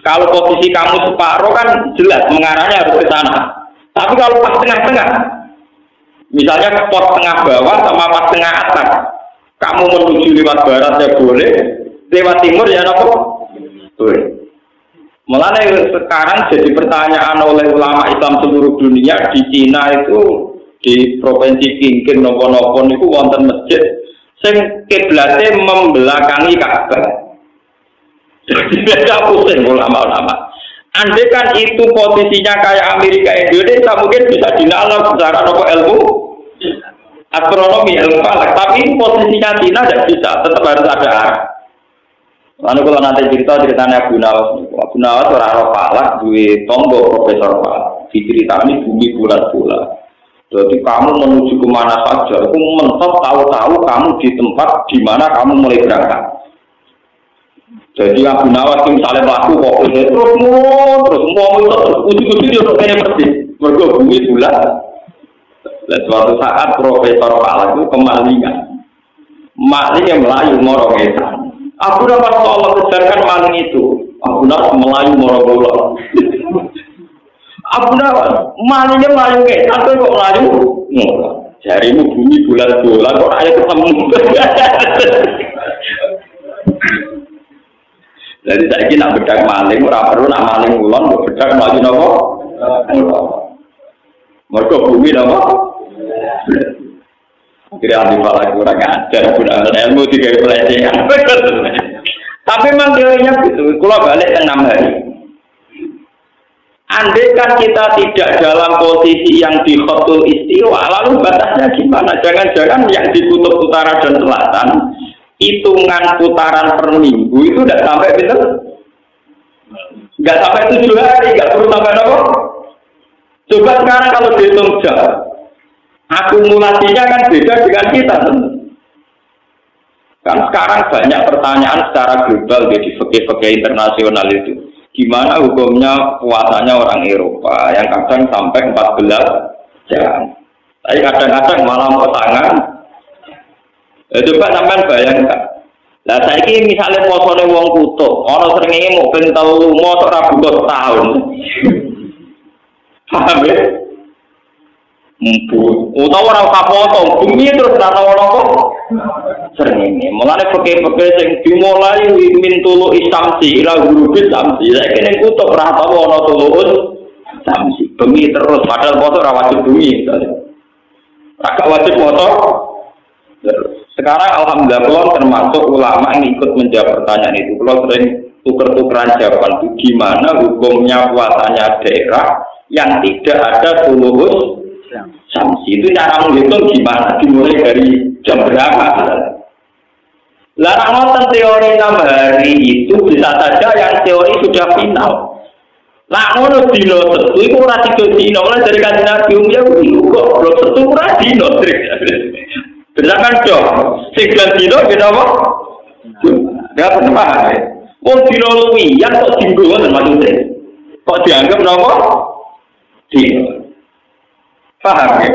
Kalau posisi kamu separuh kan jelas mengarahnya harus ke sana. Tapi kalau pas tengah-tengah, misalnya pos tengah bawah sama pas tengah atas, kamu menuju lewat barat ya boleh, lewat timur ya apa? Boleh. Mulanya sekarang jadi pertanyaan oleh ulama Islam seluruh dunia di Cina itu di provinsi Qingqing nopo-nopo itu wonten masjid sing kiblate membelakangi Ka'bah. Jadi beda pusing ulama-ulama. Andai kan itu posisinya kayak Amerika Indonesia mungkin bisa dinalar secara nopo ilmu astronomi ilmu falak, tapi posisinya Cina tidak bisa, tetap harus ada arah. Lalu kalau nanti ceritanya Abu Nawas orang falak, duwe tombo profesor falak, diceritani bumi bulat-bulat. Jadi kamu menuju kemana saja, aku mentok tahu-tahu kamu di tempat di mana kamu mulai berangkat. Jadi Abu Nawas misalnya melaku kok terus mau ujung-ujung dia pengen persis, mergo bumi bulat. Dan suatu saat Profesor Falak itu kemalingan. Maling yang melayu morong-morong. Aku dapat tolong kejarkan maling itu. Aku dapat melayu morong-morong. Aku dapat malingnya melayu sampai kok melayu. Jarimu bumi bulat-bulat kok ayo ketemu. Jadi saya ini nak bedak maling, ora perlu nak maling ulon, bedak melayu nopo. Mergo bumi nopo. Kira ahli falak kurang ajar, kurang ilmu tiga pelecehan. Tapi memang teorinya gitu. Kalau balik ke 6 hari, andai kan kita tidak dalam posisi yang di khotul istiwa, lalu batasnya gimana? Jangan-jangan yang di kutub utara dan selatan, hitungan putaran per minggu itu tidak sampai betul? Nggak sampai 7 hari, nggak perlu sampai apa? Coba sekarang kalau dihitung jam. Akumulasinya kan beda dengan kita. Kan sekarang banyak pertanyaan secara global di fikih-fikih internasional itu. Gimana hukumnya puasanya orang Eropa yang kadang sampai 14 jam. Tapi kadang-kadang malah mau tangan. Coba sampean bayangkan. Lah saiki misalnya posone wong kutub, ana srengenge mau ben telu motor ra buka tahun. Paham ya? Utawa ora usah potong, bumi terus ora ono kok. Srengenge. Mulane peke-peke sing dimulai min tulu isamsi ila gurubis samsi. Saiki ning kutub ora tau ono tulus samsi. Bumi terus padahal foto ora wajib bumi. Ora wajib foto. Sekarang alhamdulillah kalau termasuk ulama yang ikut menjawab pertanyaan itu. Kalau sering tuker-tukeran jawaban itu gimana hukumnya puasanya daerah yang tidak ada tulus samsi, itu cara menghitung gimana, dimulai dari jam berapa. Larang nonton teori 6 hari itu bisa saja yang teori sudah final. Lah ngono dino setu iku ora tiga dino, mulai dari kanjeng Nabi ya kok belum setu ora dino. Berdasarkan dong, 11 dino beda apa? Gak pernah ya. Wong dino luwiyan kok dinggo ngoten maksudnya. Kok dianggap napa? Dino. Paham ya?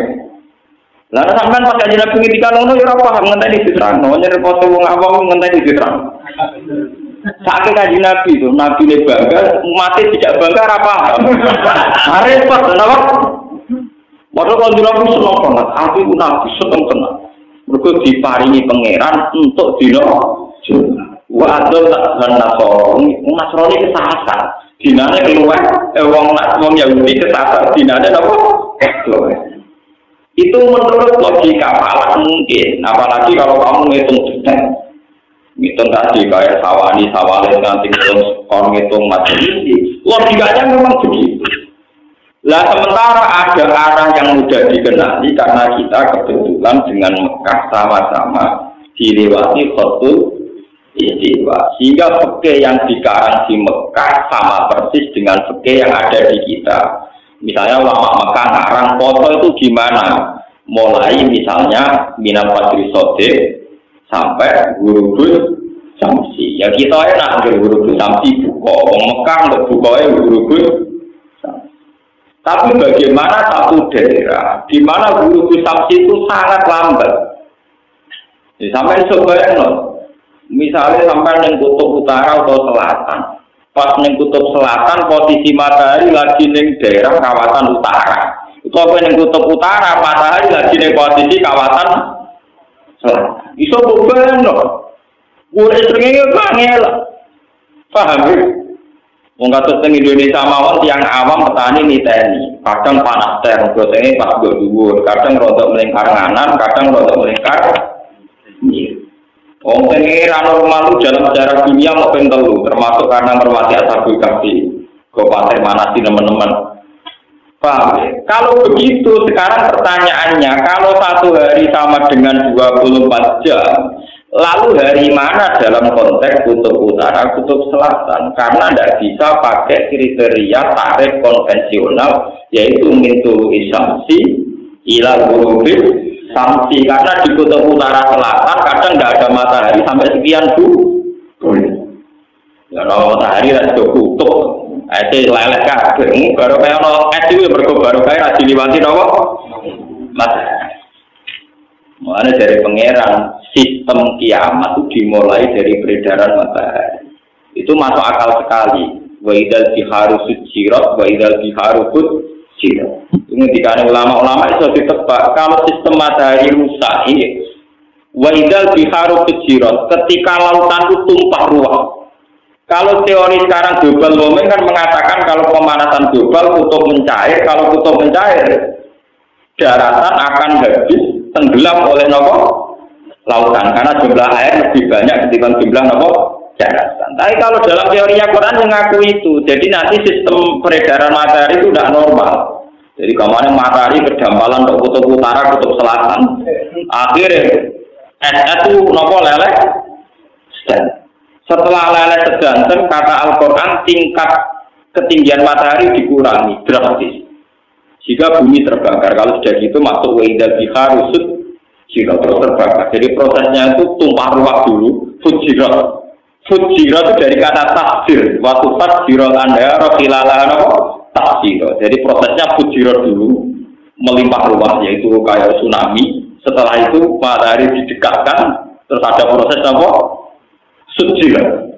Lah sampean pas kanjeng Nabi ngendika ngono ya ora paham ngenteni diterangno, nyer foto wong awam ngenteni diterangno. Saking kanjeng Nabi itu, Nabi ne bangga, mati tidak bangga ora paham. Repot napa? Padahal kanjeng Nabi seneng banget, aku Nabi seneng tenan. Mergo diparingi pangeran untuk dina wa adol tak Nasrani kesasar. Dinane keluar wong Yahudi kesasar, dinane apa? Itu menurut logika malah mungkin, apalagi kalau kamu ngitung detek, ngitung tadi kayak sawali nanti ngitung macam ini, logikanya memang begitu. Lah sementara ada arah yang mudah dikenali karena kita kebetulan dengan Mekah sama-sama dilewati khotul istiwa, sehingga fikih yang dikarang di Mekah sama persis dengan fikih yang ada di kita. Misalnya ulama Mekah ngarang foto itu gimana? Mulai misalnya minal fajri sodek sampai gurubus samsi. Ya kita enak gurubus samsi buka. Wong Mekah untuk bukanya gurubus samsi. Tapi bagaimana satu daerah di mana gurubus samsi itu sangat lambat? Ya, sampai sebayang misalnya sampai di kutub utara atau selatan. Pas ning kutub selatan posisi matahari lagi ning daerah kawasan utara. Itu apa ning kutub utara matahari lagi ning posisi kawasan selatan. Iso bukan lho. Gue sering ngangel. Paham ya? Wong kados teng Indonesia mawon tiyang awam petani niteni. Kadang panas ter, gotenge pas go dhuwur, kadang rontok melingkar nganan, kadang rontok melingkar kiri. Wong pengira normal dalam sejarah dunia mau pentelu, termasuk karena mermati Ashabul Kahfi. Kabupaten mana sih teman-teman? Paham? Kalau begitu sekarang pertanyaannya, kalau satu hari sama dengan 24 jam, lalu hari mana dalam konteks kutub utara, kutub selatan? Karena tidak bisa pakai kriteria tarif konvensional, yaitu mintu isamsi, ila gurubis, samsi, karena di kutub utara selatan kadang tidak ada matahari sampai sekian bulan. Ya kalau matahari ada kutub, itu leleh kabeh. Baru kayak no es itu baru kayak diliwati nopo matahari. Makanya dari pangeran sistem kiamat itu dimulai dari peredaran matahari. Itu masuk akal sekali. Wa idal biharu sujirat, wa idal biharu sujirat. Ketika ulama-ulama itu ditebak kalau sistem matahari rusak ini, wa idal biharu sujirat, ketika lautan itu tumpah ruah. Kalau teori sekarang global warming kan mengatakan kalau pemanasan global kutub mencair, kalau kutub mencair daratan akan habis tenggelam oleh nopo lautan karena jumlah air lebih banyak ketimbang jumlah nopo daratan. Tapi kalau dalam teorinya Quran mengaku itu, jadi nanti sistem peredaran matahari itu tidak normal. Jadi kemarin matahari berdampalan untuk kutub utara, kutub selatan. Akhirnya es itu nopo leleh. Setelah leleh sedanten, kata Al-Quran tingkat ketinggian matahari dikurangi drastis. Jika bumi terbakar, kalau sudah gitu masuk wa'idal biharu sujirat terus terbakar. Jadi prosesnya itu tumpah ruah dulu, fujirat. Fujirat itu dari kata tasjir. Waktu tasjirat anda rohilalah tasjir. Jadi prosesnya fujirat dulu, melimpah ruah, yaitu kayak tsunami. Setelah itu matahari didekatkan, terus ada proses apa? Sujirat.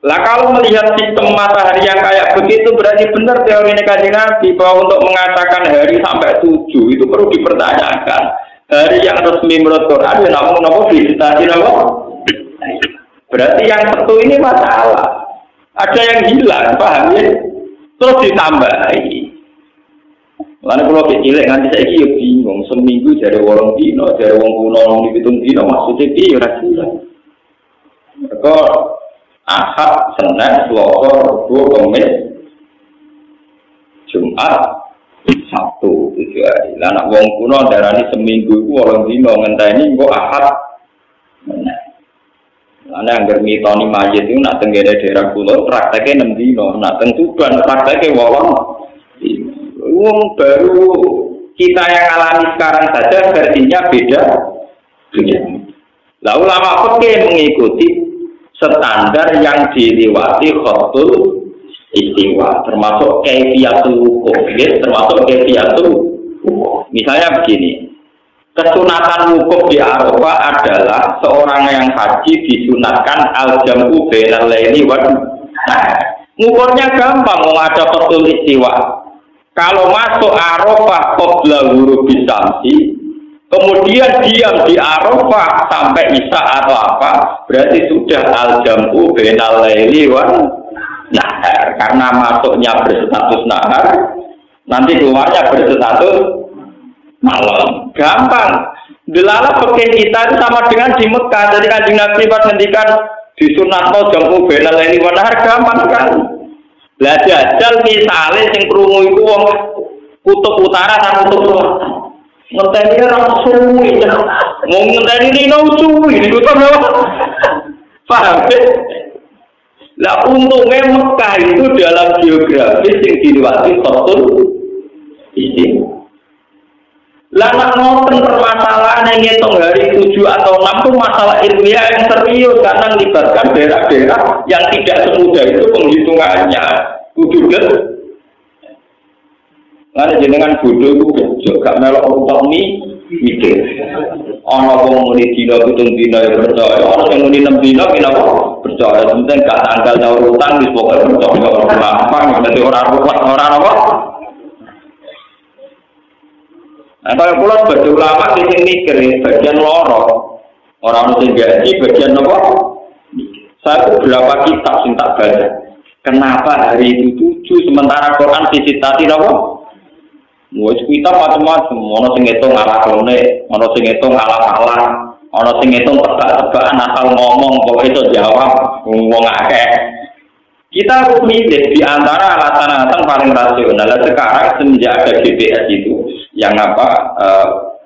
Lah kalau melihat sistem matahari yang kayak begitu berarti benar teori Kanjeng Nabi bahwa untuk mengatakan hari sampai 7 itu perlu dipertanyakan. Hari yang resmi menurut Quran namun visitasi berarti yang satu ini masalah. Ada yang hilang, paham ya? Terus ditambahi. Lalu kalau kecilek nanti saya kira bingung seminggu dari orang dino, dari orang kuno dihitung dino maksudnya dia rakyat. Mereka Ahad, Senin, Selasa, Rabu, Kamis, Jumat, Sabtu 7 hari. Lah anak wong kuno darani seminggu iku 8 dina ngenteni engko Ahad. Meneh. Lah nek anggar mitoni mayit iku nak tenggene daerah kula prakteke 6 dina, nak teng Tuban prakteke 8. Wong baru kita yang alami sekarang saja versinya beda. Lah ulama fikih mengikuti standar yang dilewati khatul istiwa, termasuk kaifiyatul wuquf, termasuk kaifiyatul wuquf. Misalnya begini, kesunatan wukuf di Arafah adalah seorang yang haji disunatkan al-jam'u bainal laili wan nahar. Ngukurnya gampang, mau ada khatul istiwa. Kalau masuk Arafah qabla ghurubi syamsi, kemudian diam di Arafah sampai Isya atau apa, berarti sudah al-jam'u bainal laili wan nahar. Karena masuknya berstatus nahar, nanti keluarnya berstatus malam. Gampang. Delala fikih kita itu sama dengan di Mekah. Jadi Kanjeng Nabi pas ngendikan disunatno jam'u bainal laili wan nahar, gampang kan. Lah jajal misale sing krungu iku wong kutub utara dan kutub selatan. Ngenteni ora suwi. Wong ngenteni dino suwi niku to. Paham? Lah untungnya Mekah itu dalam geografis yang dilewati khatul istiwa. Lah nak ngoten permasalahan yang ngitung hari 7 atau 6 itu masalah ilmiah yang serius karena melibatkan daerah-daerah yang tidak semudah itu penghitungannya. Kudu deh. Lah jenengan bodoh itu gak melok utami mikir. Ana wong muni dina pitung dina ya percaya, ana sing muni 6 dina kenapa percaya, penting gak tanggal nyaurutan wis pokoke percaya. Gampang nek ora ruwet ora apa. Nah, kalau pulau sebagai ulama di sini mikir bagian loro, orang sing gaji bagian apa? Saya itu berapa kitab sing tak baca. Kenapa hari itu 7 sementara Quran disitati apa? Wes kitab macam-macam, ono sing ngitung ngalah-alane, ono sing ngitung ngalah-alah, ono sing ngitung tebak-tebakan asal ngomong kok iso jawab wong akeh. Kita harus milih di antara alasan-alasan paling rasional. Sekarang semenjak ada GPS itu yang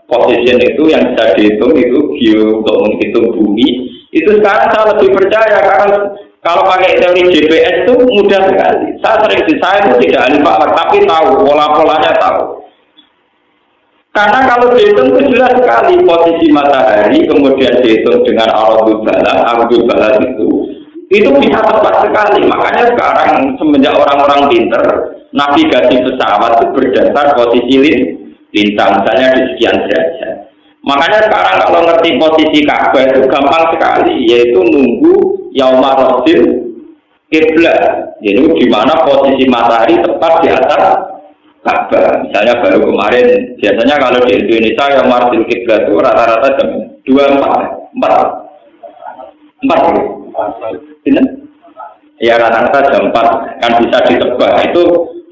position itu yang bisa dihitung itu geo untuk menghitung bumi itu sekarang saya lebih percaya karena kalau pakai teori GPS itu mudah sekali. Saya itu tidak ahli falak tapi tahu pola-polanya tahu. Karena kalau dihitung itu jelas sekali posisi matahari kemudian dihitung dengan ardul balas itu bisa tepat sekali. Makanya sekarang semenjak orang-orang pinter navigasi pesawat itu berdasar posisi lintang misalnya di sekian derajat. Makanya sekarang kalau ngerti posisi Ka'bah itu gampang sekali, yaitu nunggu yaumar rasil kiblat. Jadi di mana posisi matahari tepat di atas Ka'bah. Misalnya baru kemarin, biasanya kalau di Indonesia yaumar rasil kiblat itu rata-rata jam 4. Ya rata-rata jam 4 kan bisa ditebak. Itu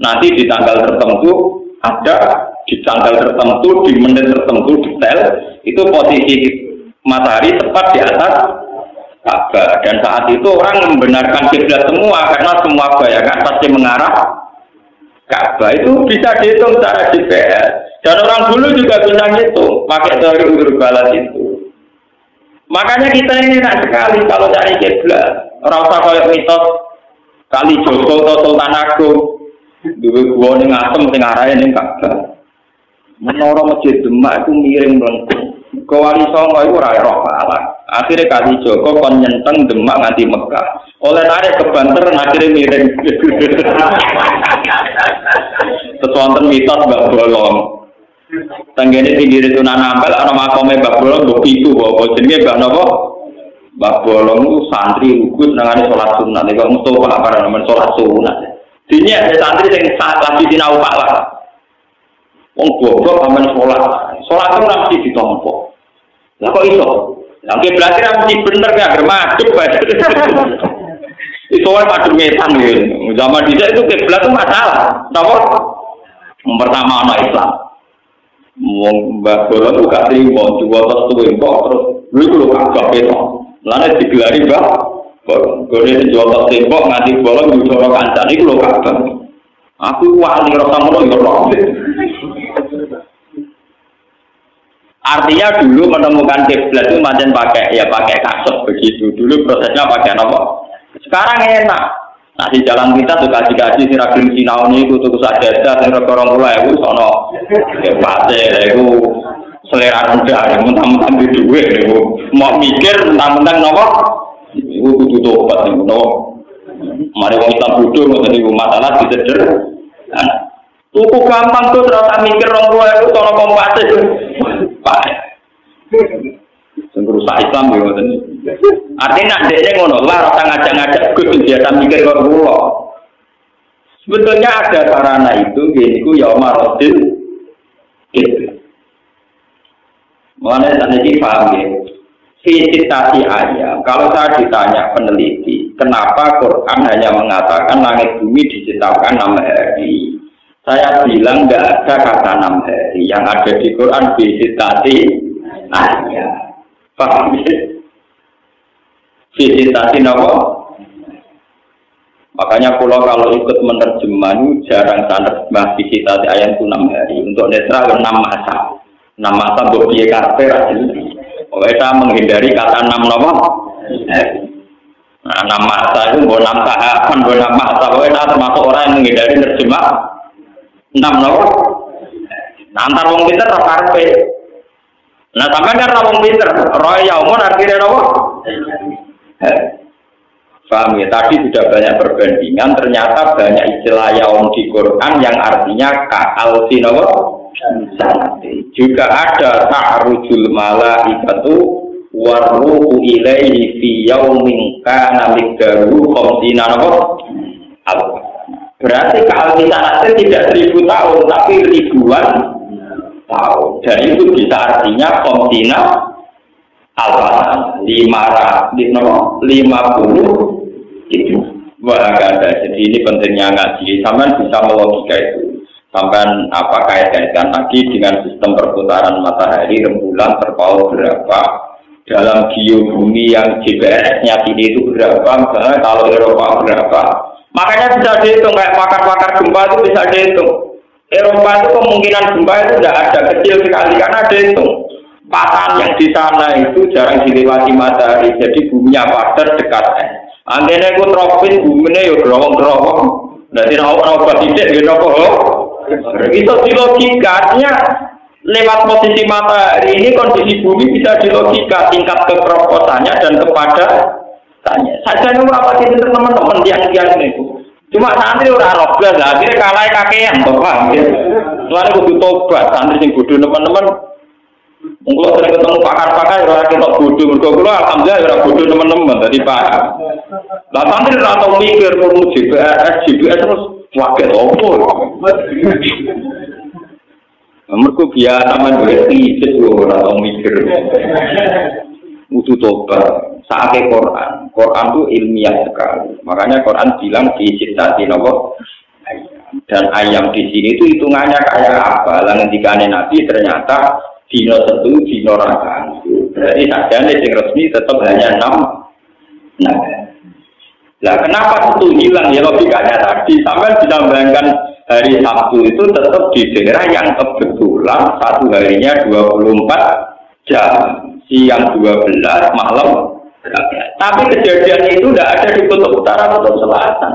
nanti di tanggal tertentu ada di tanggal tertentu, di menit tertentu detail itu posisi matahari tepat di atas Ka'bah dan saat itu orang membenarkan kiblat semua karena semua bayangan pasti mengarah Ka'bah. Itu bisa dihitung secara GPS dan orang dulu juga bisa ngitung pakai teori urdul balas itu. Makanya kita ini enak sekali kalau cari kiblat. Orang usah kayak mitos Kali Jogo atau Sultan Agung dua gua ning asem sing arahe ning Ka'bah. Menara Masjid Demak itu miring melengkung. Kewali Songo itu ora roh kalah. Akhirnya Kali Joko kon nyenteng Demak nganti Mekah. Oleh narik ke Banter akhirnya miring. Sesuatu mitos Mbak Bolong. Tenggene pinggir Sunan Ampel ana makome Mbak Bolong mbok pitu apa jenenge Mbak napa? Mbak Bolong itu santri lugus nangane salat sunat. Nek Mustofa apa namanya salat sunat. Dene ada santri sing lagi sinau Pak lah. Wong goblok amen sholat itu mesti ditompo. Lah kok iso? Lah kiblat mesti bener gak germadep bae. Itu wae padha ngetan ya. Zaman dhisik itu kiblat itu masalah. Napa? Yang pertama anak Islam. Wong Mbah Bolo itu gak trimo diwatos tuwe kok terus lho lho kabeh to. Lane digelari Mbah Bolo. Gone diwatos tembok nganti bolong njoro kancane iku lho kabeh. Aku wali rasa ngono ya ora. Artinya dulu menemukan kiblat itu macam pakai kasus begitu. Dulu prosesnya pakai apa? Sekarang enak. Nah di jalan kita tuh kaji-kaji si Rasul Sinau ini tuh saja sing 2.000 sono. Pate iku selera rendah, mentang-mentang di duit, mau mikir mentang-mentang nopo, itu kudu tobat nih, nopo. Mari wong Islam bodoh, ngoten niku masalah diseder. Tuku gampang tuh, terus mikir orang tua itu sono kompatnya, pak. Sengrusak Islam ya ngoten. Artinya dekne ngono lah, rasa ngajak-ngajak Gus biasa mikir karo kula. Sebetulnya ada sarana itu, gini ku ya marodil gitu. Mulanya tadi dipaham ya, visitasi ayam. Kalau saya ditanya peneliti, kenapa Quran hanya mengatakan langit bumi diciptakan 6 hari? Saya bilang nggak ada kata 6 hari. Yang ada di Quran visitasi ayam. Paham ya? Visitasi apa? Makanya pulau kalau ikut menerjemah jarang menerjemah visitasi ayam itu 6 hari. Untuk netral 6 masa. 6 masa bodi karakter aja. Kita menghindari kata 6 nama. Nah, 6 masa itu bukan 6 tahapan, bukan 6 masa. Kita termasuk orang yang menghindari terjemah 6 nama. Nah, antar wong pinter karpe. Nah, sampai kan wong pinter, roy yaumon artinya apa? Paham ya? Tadi sudah banyak perbandingan, ternyata banyak istilah yaum di Quran yang artinya ka'al sinawa. Juga ada ta'rujul malaikatu warruhu ilaihi fi yaumin kana miqdaruhu khamsina apa? Berarti ka'al sinawa tidak 1000 tahun tapi ribuan tahun. Dan itu bisa artinya khamsina al-50 itu. Wah, ada. Jadi ini pentingnya ngaji. Sampai bisa melogika itu. Sampai kait-kaitkan lagi dengan sistem perputaran matahari, rembulan terpaut berapa, dalam geobumi yang GPS-nya ini itu berapa, misalnya kalau Eropa berapa. Makanya bisa dihitung, kayak pakar-pakar gempa itu bisa dihitung. Eropa itu kemungkinan gempa itu tidak ada, kecil sekali karena dihitung. Patahan yang di sana itu jarang dilewati matahari, jadi buminya padat dekat. Antene ku tropis bumine yo growong-growong. Dadi ora obat tidak gitu kok. Itu di logikanya lewat posisi matahari ini kondisi bumi bisa dilogika tingkat kekeroposannya dan kepadatannya. Saja ini apa sih teman-teman yang itu. Cuma santri ora robles, akhirnya kalah kakean toh paham ya. Soale kudu tobat, santri sing bodoh teman-teman. Mungkin sering ketemu pakar-pakar ora ketok bodoh, mergo kula alhamdulillah ora bodoh teman-teman tadi paham. Lah santri ora tau mikir perlu GPS terus waket opo. Mergo biasa menduwe pijet ora tau mikir. Kudu tobat. Saatnya Quran itu ilmiah sekali. Makanya Quran bilang diciptakan apa? Dan ayam di sini itu hitungannya kayak apa? Lah ngendikane Nabi ternyata dino setu dino rakan. Berarti sajane sing resmi tetap hanya 6. Nah. Lah kenapa itu hilang ya logikanya tadi? Sampai ditambahkan hari Sabtu itu tetap di daerah yang kebetulan satu harinya 24 jam. Siang 12, malam 12. Tapi kejadian itu tidak ada di kutub utara atau selatan.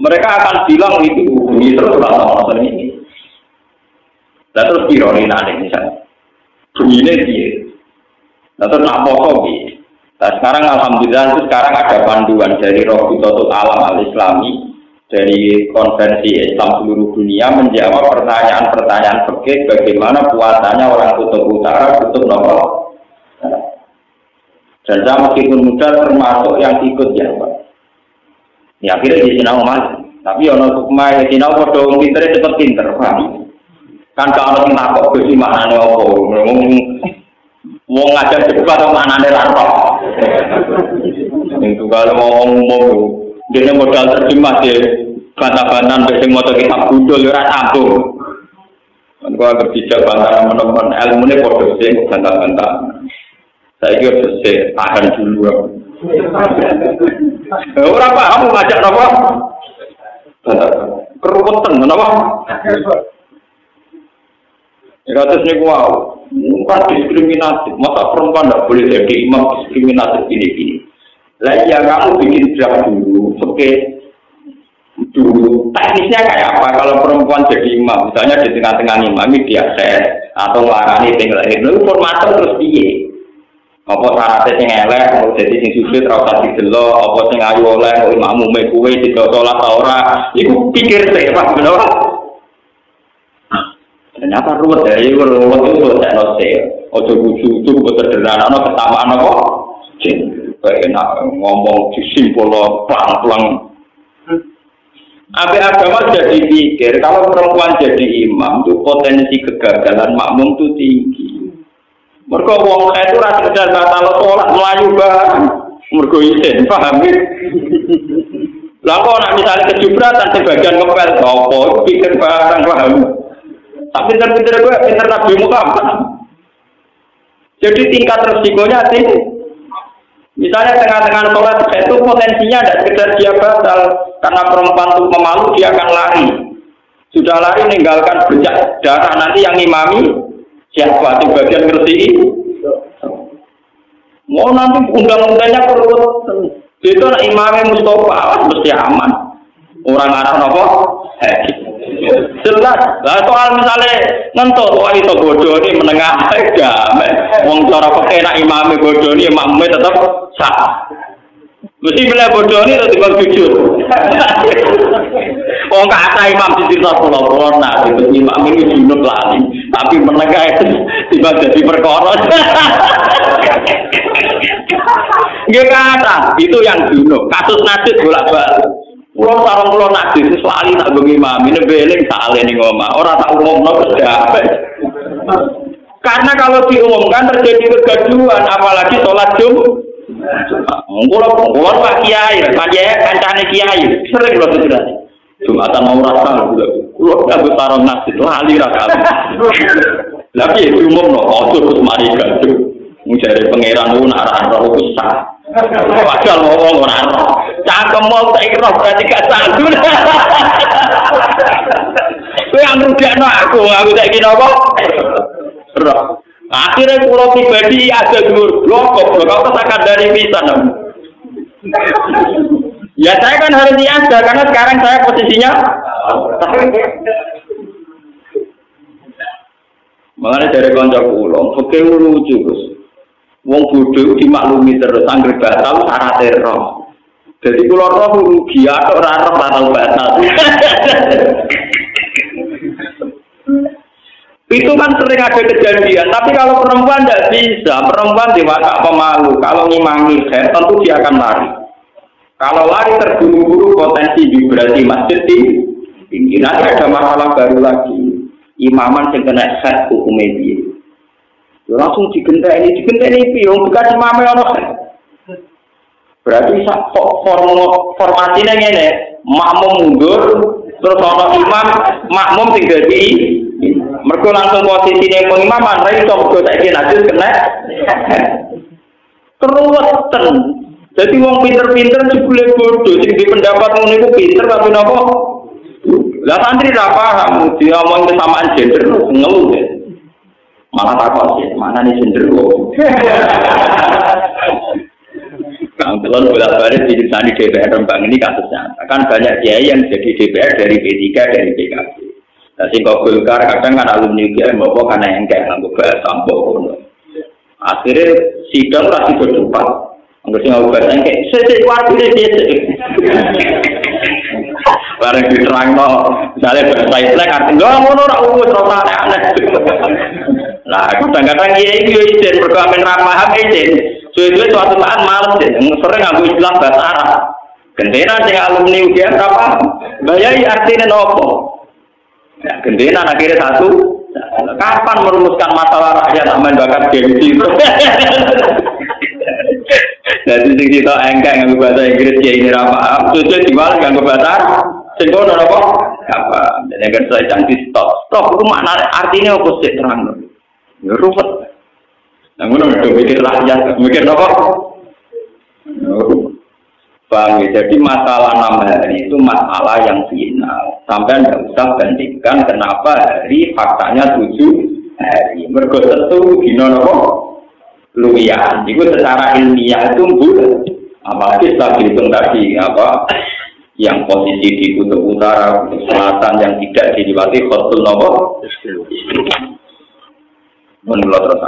Mereka akan bilang itu bumi terus orang ini. Dan terus ironi nanti misalnya. Bumi ini dia. Dan terus nak pokok dia. Nah sekarang alhamdulillah itu sekarang ada panduan dari Rabitatul Alam Al-Islami dari konvensi Islam seluruh dunia menjawab pertanyaan-pertanyaan fikih bagaimana puasanya orang kutub utara, kutub nomor. Dan saya meskipun muda termasuk yang ikut ya Pak. Ya akhirnya di sinau mas. Tapi ono sukma ya sinau podo pinter cepet pinter Pak. Kan kalau sing takok besi maknane opo? Wong ngajak debat kok maknane ra tok. Itu kalau ngomong dene modal terjemah deh. Bantah-bantahan sing maca kitab budul ora sambung. Kan kok berbicara bantah menemen ilmune podo sing bantah-bantah. Saya kira selesai, tahan dulu. Orang paham ngajak apa? Keruwetan, kenapa? Ya terus nih wow, bukan diskriminatif. Masa perempuan tidak boleh jadi imam diskriminatif ini. Lah ya kamu bikin draft dulu, oke? Dulu teknisnya kayak apa kalau perempuan jadi imam, misalnya di tengah-tengah imam ini dia set atau ngelarani tinggal itu formatnya terus piye? Apa syaratnya sing elek, mau jadi sing sujud ra usah didelok, apa sing ayu oleh kok imammu mek kuwe tidak salat ta ora, iku pikir sik Pak bener. Ternyata ruwet dari ruwet itu tak nose. Ojo buju sederhana ketamaan apa? Jin, enak ngomong disimpul pelang-pelang. Abe agama jadi pikir kalau perempuan jadi imam itu potensi kegagalan makmum itu tinggi. Mergo wong itu ra sekedar batal salat melayu bareng. Mergo isin, paham ya? Lah kok nek misale kejubratan sebagian ngepel apa pikir bareng paham. Tapi pinter-pinter gue pinter Nabi Muhammad. Jadi tingkat resikonya tinggi. Misalnya tengah-tengah sholat itu potensinya tidak sekedar dia batal karena perempuan itu memalu dia akan lari. Sudah lari meninggalkan bercak darah nanti yang imami siapa di bagian ngerti. Mau nanti undang-undangnya perlu itu nak imami Mustafa mesti aman. Orang Arab apa? Jelas. Lah soal misalnya ngentut wah itu bodoh ini menengah damai. Wong cara pekenak imame bodoh ini makmume tetap sah. Mesti bila bodoh ini tetap jujur. Wong kata imam di cerita pulau nah itu imam ini junub lali. Tapi menengah itu tiba jadi perkara. Nggih kata itu yang junub. Kasus najis bolak-balik. Pulau sarang pulau nadi itu selalu tak bengi mami ini beling salah nih ngomong orang tak umum kerja. Karena kalau diumumkan terjadi kegaduhan apalagi sholat pulau pak kiai kancane kiai sering loh sudah jumatan mau rasa pulau nggak sarang nadi lali rasa. Tapi diumum loh terus mari gaduh mencari pangeran arah roh besar. Padahal ngomong orang cangkem mau tak ikhlas berarti gak sanggup. Kowe yang rugekno aku tak kira apa? Roh. Akhirnya pulau pribadi ada dulur blok kau katakan dari pisan. Ya saya kan harus diajar karena sekarang saya posisinya. Mengenai dari konco pulau, fakir lucu Gus. Wong bodoh dimaklumi terus sangger batal syarat roh. Jadi kalau roh rugi atau roh batal batal. Itu kan sering ada kejadian. Tapi kalau perempuan tidak bisa, perempuan diwakak pemalu. Kalau ngimangi khair tentu dia akan lari. Kalau lari terburu-buru potensi vibrasi masjid tinggi. Nanti ada masalah baru lagi. Imaman yang kena khair hukum media. Langsung digenteni piung bekas imame ono. Berarti formasinya ngene, makmum mundur terus ono imam makmum sing dadi mergo langsung posisine pengimaman ra iso mergo saiki najis kena. Keruwetan. Jadi wong pinter-pinter jebule bodoh sing di pendapat ngono iku pinter tapi napa? Lah santri ra paham diomong kesamaan gender ngeluh. Malah takut sih, mana nih cenderung. Kang Telon bolak-balik di DPR Rembang ini kasusnya. Kan banyak kiai yang jadi DPR dari P3 dari PKB. Nah, singkong Golkar kadang kan alumni kiai mau karena yang kayak nganggo bahasa sampok. Akhirnya sidang rasi berdebat. Nggak sih nganggo bahasa yang kayak sesek warga dia. Barang diterang no, misalnya bahasa Islam artinya nggak mau norak urus rasa aneh. Nah, kadang-kadang iya itu izin berkomen ramah izin. Suwe-suwe suatu saat males izin. Sering aku istilah bahasa Arab. Gendena sing alumni UGM apa? Bayai artinya nopo. Ya, gendena akhirnya satu. Kapan merumuskan masalah rakyat aman bakat gengsi? Jadi sing kita engkek nganggo bahasa Inggris ya ini ramah. Suwe diwales nganggo bahasa sing kono nopo? Apa? Jadi kan saya cantik stop. Stop itu makna artinya apa sih terang? Ya ruwet. Namun udah mikir rakyat, mikir apa? Bang, jadi masalah 6 hari itu masalah yang final. Sampai tidak usah bandingkan kenapa hari faktanya 7 hari. Mergo tentu dino apa? Luwian. Itu secara ilmiah itu bulat. Apalagi setelah dihitung tadi apa? yang posisi di kutub utara, kutub selatan yang tidak diliwati khotul nopo. Menurut terus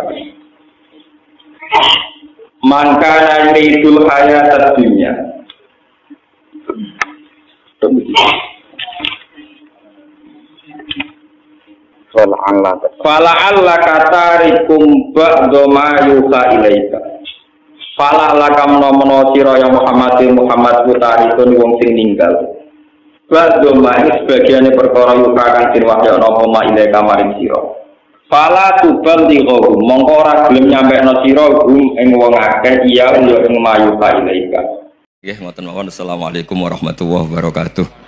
mangkana yuridu hayatad dunya. Fala alla katarikum ba'da ma yuha ilaika. Fala lakam nomono sira ya Muhammad putarikun wong sing ninggal. Ba'da ma sebagiane perkara yuha kang sing wahya napa ma ilaika maring sira. Fala tuballighu mongko ora gelem nyampekno sira ing wong akeh iya ing ma yuha ilaika. Nggih ngoten mawon. Assalamualaikum warahmatullahi wabarakatuh.